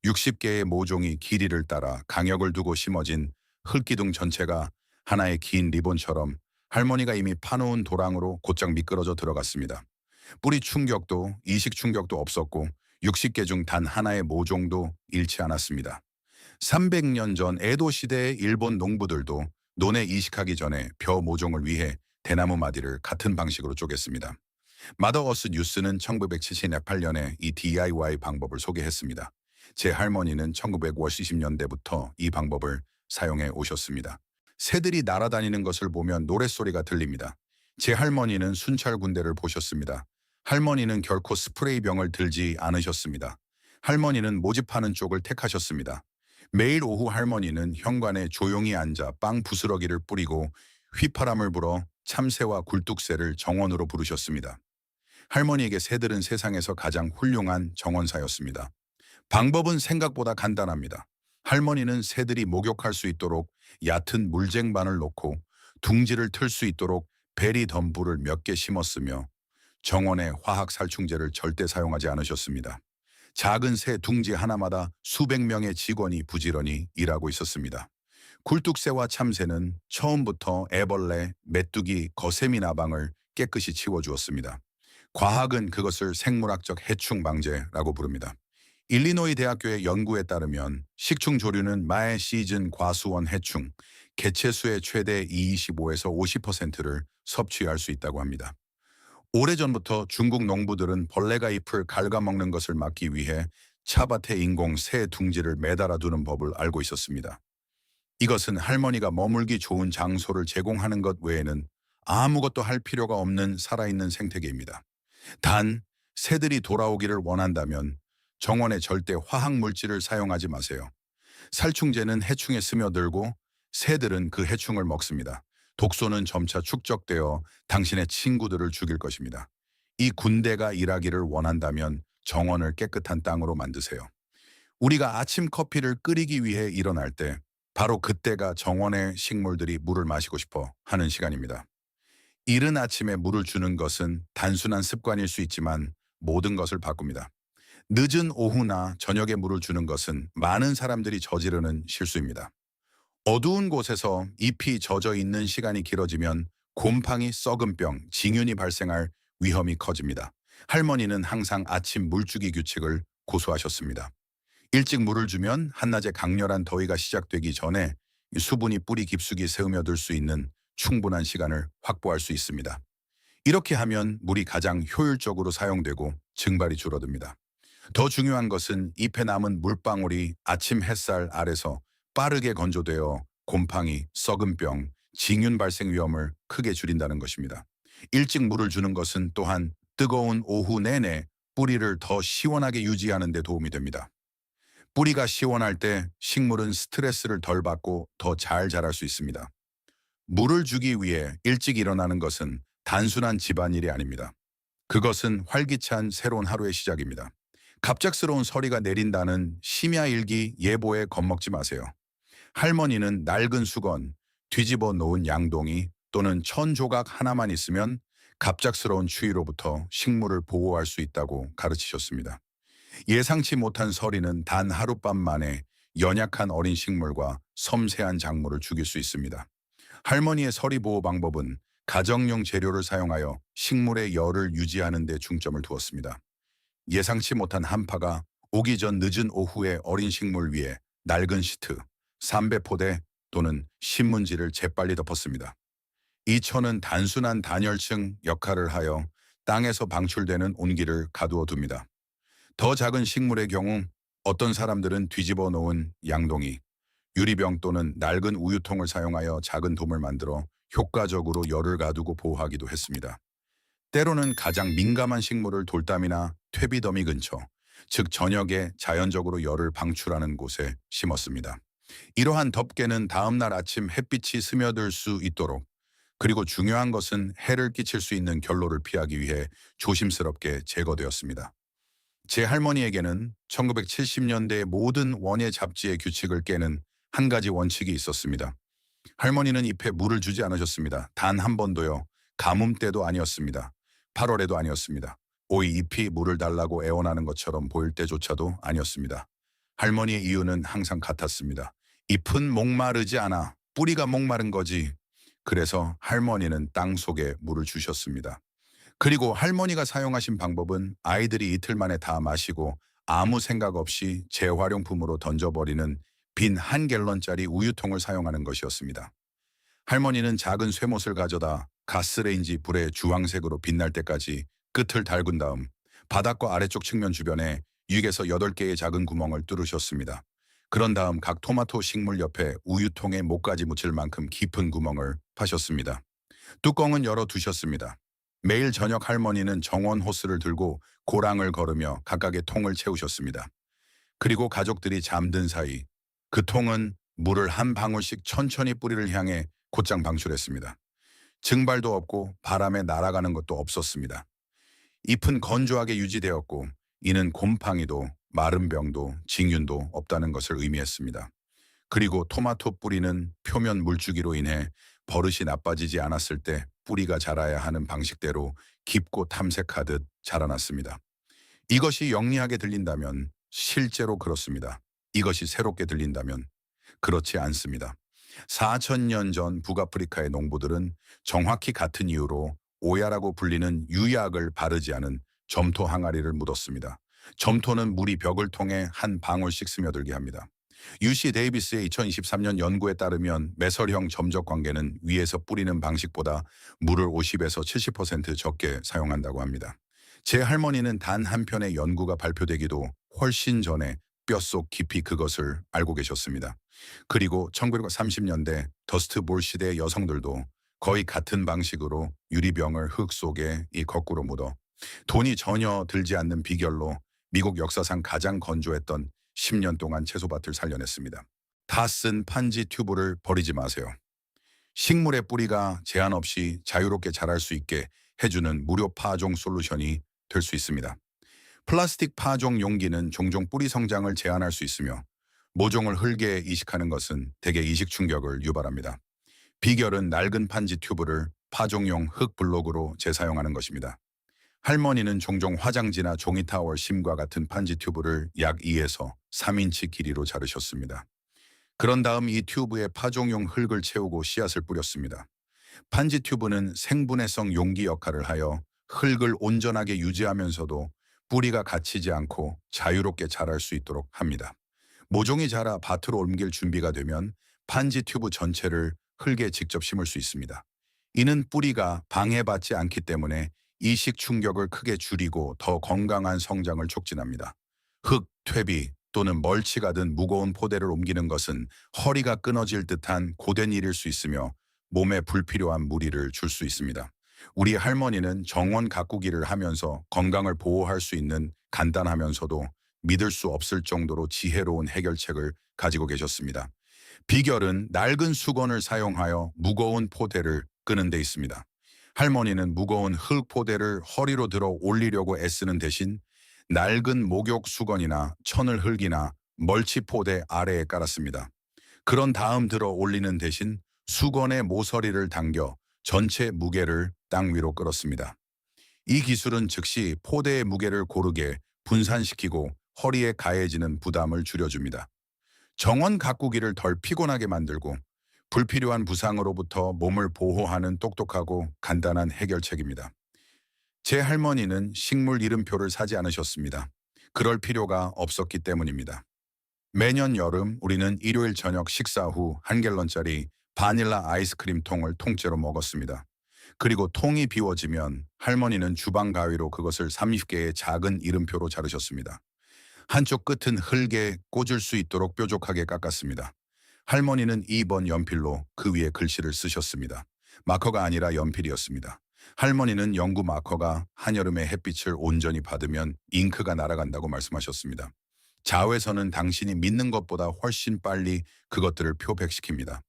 60개의 모종이 길이를 따라 강역을 두고 심어진 흙기둥 전체가 하나의 긴 리본처럼 할머니가 이미 파놓은 도랑으로 곧장 미끄러져 들어갔습니다. 뿌리 충격도 이식 충격도 없었고 60개 중 단 하나의 모종도 잃지 않았습니다. 300년 전 에도 시대의 일본 농부들도 논에 이식하기 전에 벼 모종을 위해 대나무 마디를 같은 방식으로 쪼갰습니다. 마더어스 뉴스는 1978년에 이 DIY 방법을 소개했습니다. 제 할머니는 1950년대부터 이 방법을 사용해 오셨습니다. 새들이 날아다니는 것을 보면 노랫소리가 들립니다. 제 할머니는 순찰 군대를 보셨습니다. 할머니는 결코 스프레이 병을 들지 않으셨습니다. 할머니는 모집하는 쪽을 택하셨습니다. 매일 오후 할머니는 현관에 조용히 앉아 빵 부스러기를 뿌리고 휘파람을 불어 참새와 굴뚝새를 정원으로 부르셨습니다. 할머니에게 새들은 세상에서 가장 훌륭한 정원사였습니다. 방법은 생각보다 간단합니다. 할머니는 새들이 목욕할 수 있도록 얕은 물쟁반을 놓고 둥지를 틀 수 있도록 베리 덤불을 몇 개 심었으며 정원에 화학 살충제를 절대 사용하지 않으셨습니다. 작은 새 둥지 하나마다 수백 명의 직원이 부지런히 일하고 있었습니다. 굴뚝새와 참새는 처음부터 애벌레, 메뚜기, 거세미 나방을 깨끗이 치워주었습니다. 과학은 그것을 생물학적 해충 방제라고 부릅니다. 일리노이 대학교의 연구에 따르면 식충 조류는 말 시즌 과수원 해충, 개체수의 최대 25에서 50%를 섭취할 수 있다고 합니다. 오래전부터 중국 농부들은 벌레가 잎을 갉아먹는 것을 막기 위해 차밭에 인공 새 둥지를 매달아 두는 법을 알고 있었습니다. 이것은 할머니가 머물기 좋은 장소를 제공하는 것 외에는 아무것도 할 필요가 없는 살아있는 생태계입니다. 단, 새들이 돌아오기를 원한다면 정원에 절대 화학 물질을 사용하지 마세요. 살충제는 해충에 스며들고 새들은 그 해충을 먹습니다. 독소는 점차 축적되어 당신의 친구들을 죽일 것입니다. 이 군대가 일하기를 원한다면 정원을 깨끗한 땅으로 만드세요. 우리가 아침 커피를 끓이기 위해 일어날 때 바로 그때가 정원의 식물들이 물을 마시고 싶어 하는 시간입니다. 이른 아침에 물을 주는 것은 단순한 습관일 수 있지만 모든 것을 바꿉니다. 늦은 오후나 저녁에 물을 주는 것은 많은 사람들이 저지르는 실수입니다. 어두운 곳에서 잎이 젖어 있는 시간이 길어지면 곰팡이, 썩은 병, 징윤이 발생할 위험이 커집니다. 할머니는 항상 아침 물주기 규칙을 고수하셨습니다. 일찍 물을 주면 한낮에 강렬한 더위가 시작되기 전에 수분이 뿌리 깊숙이 스며들 수 있는 충분한 시간을 확보할 수 있습니다. 이렇게 하면 물이 가장 효율적으로 사용되고 증발이 줄어듭니다. 더 중요한 것은 잎에 남은 물방울이 아침 햇살 아래서 빠르게 건조되어 곰팡이, 썩은 병, 징윤 발생 위험을 크게 줄인다는 것입니다. 일찍 물을 주는 것은 또한 뜨거운 오후 내내 뿌리를 더 시원하게 유지하는 데 도움이 됩니다. 뿌리가 시원할 때 식물은 스트레스를 덜 받고 더 잘 자랄 수 있습니다. 물을 주기 위해 일찍 일어나는 것은 단순한 집안일이 아닙니다. 그것은 활기찬 새로운 하루의 시작입니다. 갑작스러운 서리가 내린다는 심야일기 예보에 겁먹지 마세요. 할머니는 낡은 수건, 뒤집어 놓은 양동이 또는 천 조각 하나만 있으면 갑작스러운 추위로부터 식물을 보호할 수 있다고 가르치셨습니다. 예상치 못한 서리는 단 하룻밤 만에 연약한 어린 식물과 섬세한 작물을 죽일 수 있습니다. 할머니의 서리 보호 방법은 가정용 재료를 사용하여 식물의 열을 유지하는 데 중점을 두었습니다. 예상치 못한 한파가 오기 전 늦은 오후에 어린 식물 위에 낡은 시트, 삼배포대 또는 신문지를 재빨리 덮었습니다. 이 천은 단순한 단열층 역할을 하여 땅에서 방출되는 온기를 가두어 둡니다. 더 작은 식물의 경우 어떤 사람들은 뒤집어 놓은 양동이, 유리병 또는 낡은 우유통을 사용하여 작은 돔을 만들어 효과적으로 열을 가두고 보호하기도 했습니다. 때로는 가장 민감한 식물을 돌담이나 퇴비더미 근처, 즉 저녁에 자연적으로 열을 방출하는 곳에 심었습니다. 이러한 덮개는 다음날 아침 햇빛이 스며들 수 있도록, 그리고 중요한 것은 해를 끼칠 수 있는 결로를 피하기 위해 조심스럽게 제거되었습니다. 제 할머니에게는 1970년대 모든 원예 잡지의 규칙을 깨는 한 가지 원칙이 있었습니다. 할머니는 잎에 물을 주지 않으셨습니다. 단 한 번도요. 가뭄 때도 아니었습니다. 8월에도 아니었습니다. 오이 잎이 물을 달라고 애원하는 것처럼 보일 때조차도 아니었습니다. 할머니의 이유는 항상 같았습니다. 잎은 목마르지 않아. 뿌리가 목마른 거지. 그래서 할머니는 땅 속에 물을 주셨습니다. 그리고 할머니가 사용하신 방법은 아이들이 이틀 만에 다 마시고 아무 생각 없이 재활용품으로 던져버리는 빈 1갤런짜리 우유통을 사용하는 것이었습니다. 할머니는 작은 쇠못을 가져다 가스레인지 불에 주황색으로 빛날 때까지 끝을 달군 다음 바닥과 아래쪽 측면 주변에 6에서 8개의 작은 구멍을 뚫으셨습니다. 그런 다음 각 토마토 식물 옆에 우유통에 목까지 묻힐 만큼 깊은 구멍을 파셨습니다. 뚜껑은 열어 두셨습니다. 매일 저녁 할머니는 정원 호스를 들고 고랑을 걸으며 각각의 통을 채우셨습니다. 그리고 가족들이 잠든 사이 그 통은 물을 한 방울씩 천천히 뿌리를 향해 곧장 방출했습니다. 증발도 없고 바람에 날아가는 것도 없었습니다. 잎은 건조하게 유지되었고 이는 곰팡이도 마른 병도 징윤도 없다는 것을 의미했습니다. 그리고 토마토 뿌리는 표면 물주기로 인해 버릇이 나빠지지 않았을 때 뿌리가 자라야 하는 방식대로 깊고 탐색하듯 자라났습니다. 이것이 영리하게 들린다면 실제로 그렇습니다. 이것이 새롭게 들린다면 그렇지 않습니다. 4,000년 전 북아프리카의 농부들은 정확히 같은 이유로 오야라고 불리는 유약을 바르지 않은 점토 항아리를 묻었습니다. 점토는 물이 벽을 통해 한 방울씩 스며들게 합니다. UC 데이비스의 2023년 연구에 따르면 매설형 점적 관계는 위에서 뿌리는 방식보다 물을 50에서 70% 적게 사용한다고 합니다. 제 할머니는 단 한 편의 연구가 발표되기도 훨씬 전에 뼛속 깊이 그것을 알고 계셨습니다. 그리고 1930년대 더스트 볼 시대의 여성들도 거의 같은 방식으로 유리병을 흙 속에 거꾸로 묻어 돈이 전혀 들지 않는 비결로 미국 역사상 가장 건조했던 10년 동안 채소밭을 살려냈습니다. 다 쓴 판지 튜브를 버리지 마세요. 식물의 뿌리가 제한 없이 자유롭게 자랄 수 있게 해주는 무료 파종 솔루션이 될 수 있습니다. 플라스틱 파종 용기는 종종 뿌리 성장을 제한할 수 있으며 모종을 흙에 이식하는 것은 대개 이식 충격을 유발합니다. 비결은 낡은 판지 튜브를 파종용 흙 블록으로 재사용하는 것입니다. 할머니는 종종 화장지나 종이 타월 심과 같은 판지 튜브를 약 2에서 3인치 길이로 자르셨습니다. 그런 다음 이 튜브에 파종용 흙을 채우고 씨앗을 뿌렸습니다. 판지 튜브는 생분해성 용기 역할을 하여 흙을 온전하게 유지하면서도 뿌리가 갇히지 않고 자유롭게 자랄 수 있도록 합니다. 모종이 자라 밭으로 옮길 준비가 되면 판지 튜브 전체를 흙에 직접 심을 수 있습니다. 이는 뿌리가 방해받지 않기 때문에 이식 충격을 크게 줄이고 더 건강한 성장을 촉진합니다. 흙, 퇴비 또는 멀치가 든 무거운 포대를 옮기는 것은 허리가 끊어질 듯한 고된 일일 수 있으며 몸에 불필요한 무리를 줄 수 있습니다. 우리 할머니는 정원 가꾸기를 하면서 건강을 보호할 수 있는 간단하면서도 믿을 수 없을 정도로 지혜로운 해결책을 가지고 계셨습니다. 비결은 낡은 수건을 사용하여 무거운 포대를 끄는 데 있습니다. 할머니는 무거운 흙 포대를 허리로 들어 올리려고 애쓰는 대신 낡은 목욕 수건이나 천을 흙이나 멀치 포대 아래에 깔았습니다. 그런 다음 들어 올리는 대신 수건의 모서리를 당겨 전체 무게를 땅 위로 끌었습니다. 이 기술은 즉시 포대의 무게를 고르게 분산시키고 허리에 가해지는 부담을 줄여줍니다. 정원 가꾸기를 덜 피곤하게 만들고 불필요한 부상으로부터 몸을 보호하는 똑똑하고 간단한 해결책입니다. 제 할머니는 식물 이름표를 사지 않으셨습니다. 그럴 필요가 없었기 때문입니다. 매년 여름 우리는 일요일 저녁 식사 후 1갤런짜리 바닐라 아이스크림 통을 통째로 먹었습니다. 그리고 통이 비워지면 할머니는 주방 가위로 그것을 30개의 작은 이름표로 자르셨습니다. 한쪽 끝은 흙에 꽂을 수 있도록 뾰족하게 깎았습니다. 할머니는 2번 연필로 그 위에 글씨를 쓰셨습니다. 마커가 아니라 연필이었습니다. 할머니는 연구 마커가 한여름의 햇빛을 온전히 받으면 잉크가 날아간다고 말씀하셨습니다. 자외선은 당신이 믿는 것보다 훨씬 빨리 그것들을 표백시킵니다.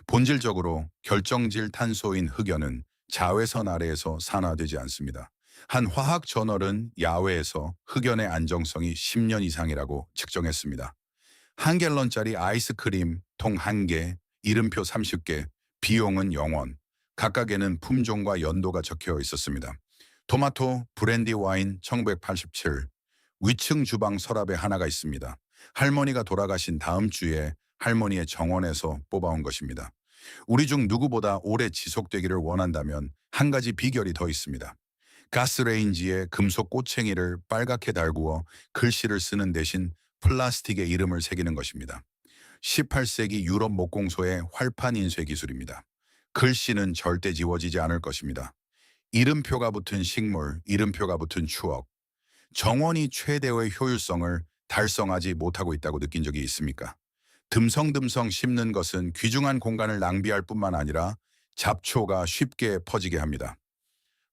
본질적으로 결정질 탄소인 흑연은 자외선 아래에서 산화되지 않습니다. 한 화학 저널은 야외에서 흑연의 안정성이 10년 이상이라고 측정했습니다. 1갤런짜리 아이스크림 통 1개, 이름표 30개, 비용은 0원. 각각에는 품종과 연도가 적혀 있었습니다. 토마토, 브랜디 와인 1987. 위층 주방 서랍에 하나가 있습니다. 할머니가 돌아가신 다음 주에 할머니의 정원에서 뽑아온 것입니다. 우리 중 누구보다 오래 지속되기를 원한다면 한 가지 비결이 더 있습니다. 가스레인지에 금속 꼬챙이를 빨갛게 달구어 글씨를 쓰는 대신 플라스틱의 이름을 새기는 것입니다. 18세기 유럽 목공소의 활판 인쇄 기술입니다. 글씨는 절대 지워지지 않을 것입니다. 이름표가 붙은 식물, 이름표가 붙은 추억. 정원이 최대의 효율성을 달성하지 못하고 있다고 느낀 적이 있습니까? 듬성듬성 심는 것은 귀중한 공간을 낭비할 뿐만 아니라 잡초가 쉽게 퍼지게 합니다.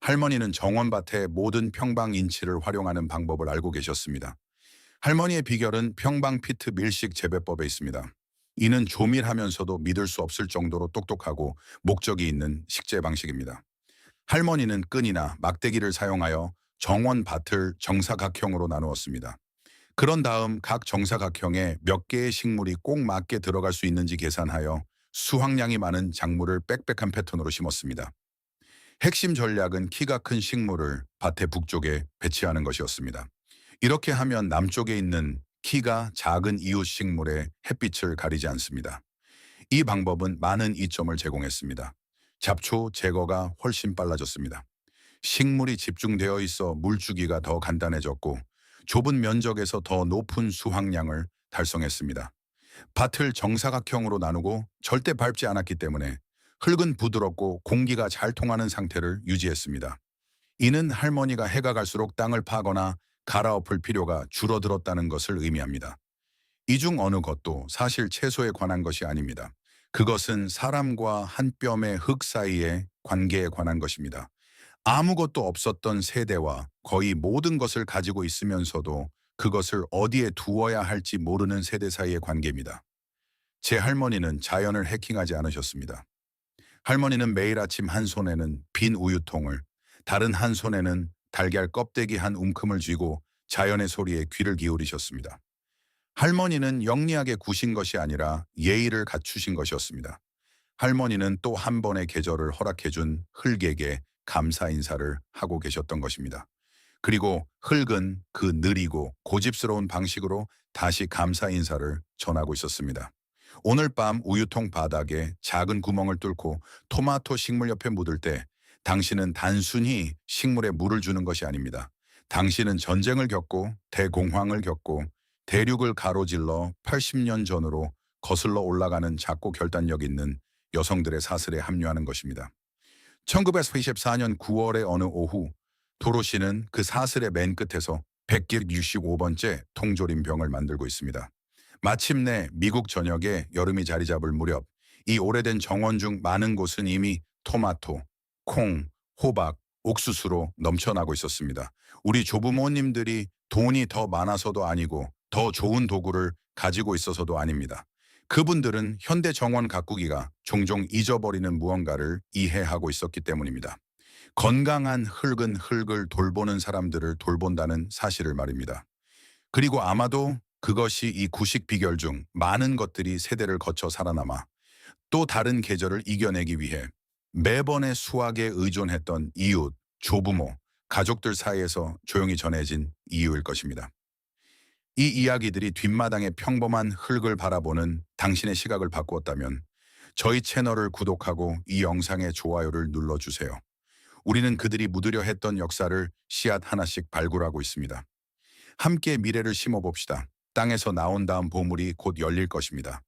할머니는 정원밭의 모든 평방 인치를 활용하는 방법을 알고 계셨습니다. 할머니의 비결은 평방 피트 밀식 재배법에 있습니다. 이는 조밀하면서도 믿을 수 없을 정도로 똑똑하고 목적이 있는 식재 방식입니다. 할머니는 끈이나 막대기를 사용하여 정원밭을 정사각형으로 나누었습니다. 그런 다음 각 정사각형에 몇 개의 식물이 꼭 맞게 들어갈 수 있는지 계산하여 수확량이 많은 작물을 빽빽한 패턴으로 심었습니다. 핵심 전략은 키가 큰 식물을 밭의 북쪽에 배치하는 것이었습니다. 이렇게 하면 남쪽에 있는 키가 작은 이웃 식물의 햇빛을 가리지 않습니다. 이 방법은 많은 이점을 제공했습니다. 잡초 제거가 훨씬 빨라졌습니다. 식물이 집중되어 있어 물주기가 더 간단해졌고 좁은 면적에서 더 높은 수확량을 달성했습니다. 밭을 정사각형으로 나누고 절대 밟지 않았기 때문에 흙은 부드럽고 공기가 잘 통하는 상태를 유지했습니다. 이는 할머니가 해가 갈수록 땅을 파거나 갈아엎을 필요가 줄어들었다는 것을 의미합니다. 이 중 어느 것도 사실 채소에 관한 것이 아닙니다. 그것은 사람과 한 뼘의 흙 사이의 관계에 관한 것입니다. 아무것도 없었던 세대와 거의 모든 것을 가지고 있으면서도 그것을 어디에 두어야 할지 모르는 세대 사이의 관계입니다. 제 할머니는 자연을 해킹하지 않으셨습니다. 할머니는 매일 아침 한 손에는 빈 우유통을, 다른 한 손에는 달걀 껍데기 한 움큼을 쥐고 자연의 소리에 귀를 기울이셨습니다. 할머니는 영리하게 구신 것이 아니라 예의를 갖추신 것이었습니다. 할머니는 또 한 번의 계절을 허락해준 흙에게 감사 인사를 하고 계셨던 것입니다. 그리고 흙은 그 느리고 고집스러운 방식으로 다시 감사 인사를 전하고 있었습니다. 오늘 밤 우유통 바닥에 작은 구멍을 뚫고 토마토 식물 옆에 묻을 때 당신은 단순히 식물에 물을 주는 것이 아닙니다. 당신은 전쟁을 겪고 대공황을 겪고 대륙을 가로질러 80년 전으로 거슬러 올라가는 작고 결단력 있는 여성들의 사슬에 합류하는 것입니다. 1984년 9월의 어느 오후 도로시는 그 사슬의 맨 끝에서 165번째 통조림병을 만들고 있습니다. 마침내 미국 전역에 여름이 자리 잡을 무렵 이 오래된 정원 중 많은 곳은 이미 토마토, 콩, 호박, 옥수수로 넘쳐나고 있었습니다. 우리 조부모님들이 돈이 더 많아서도 아니고 더 좋은 도구를 가지고 있어서도 아닙니다. 그분들은 현대 정원 가꾸기가 종종 잊어버리는 무언가를 이해하고 있었기 때문입니다. 건강한 흙은 흙을 돌보는 사람들을 돌본다는 사실을 말입니다. 그리고 아마도 그것이 이 구식 비결 중 많은 것들이 세대를 거쳐 살아남아 또 다른 계절을 이겨내기 위해 매번의 수확에 의존했던 이웃, 조부모, 가족들 사이에서 조용히 전해진 이유일 것입니다. 이 이야기들이 뒷마당의 평범한 흙을 바라보는 당신의 시각을 바꾸었다면 저희 채널을 구독하고 이 영상의 좋아요를 눌러주세요. 우리는 그들이 묻으려 했던 역사를 씨앗 하나씩 발굴하고 있습니다. 함께 미래를 심어봅시다. 땅에서 나온 다음 보물이 곧 열릴 것입니다.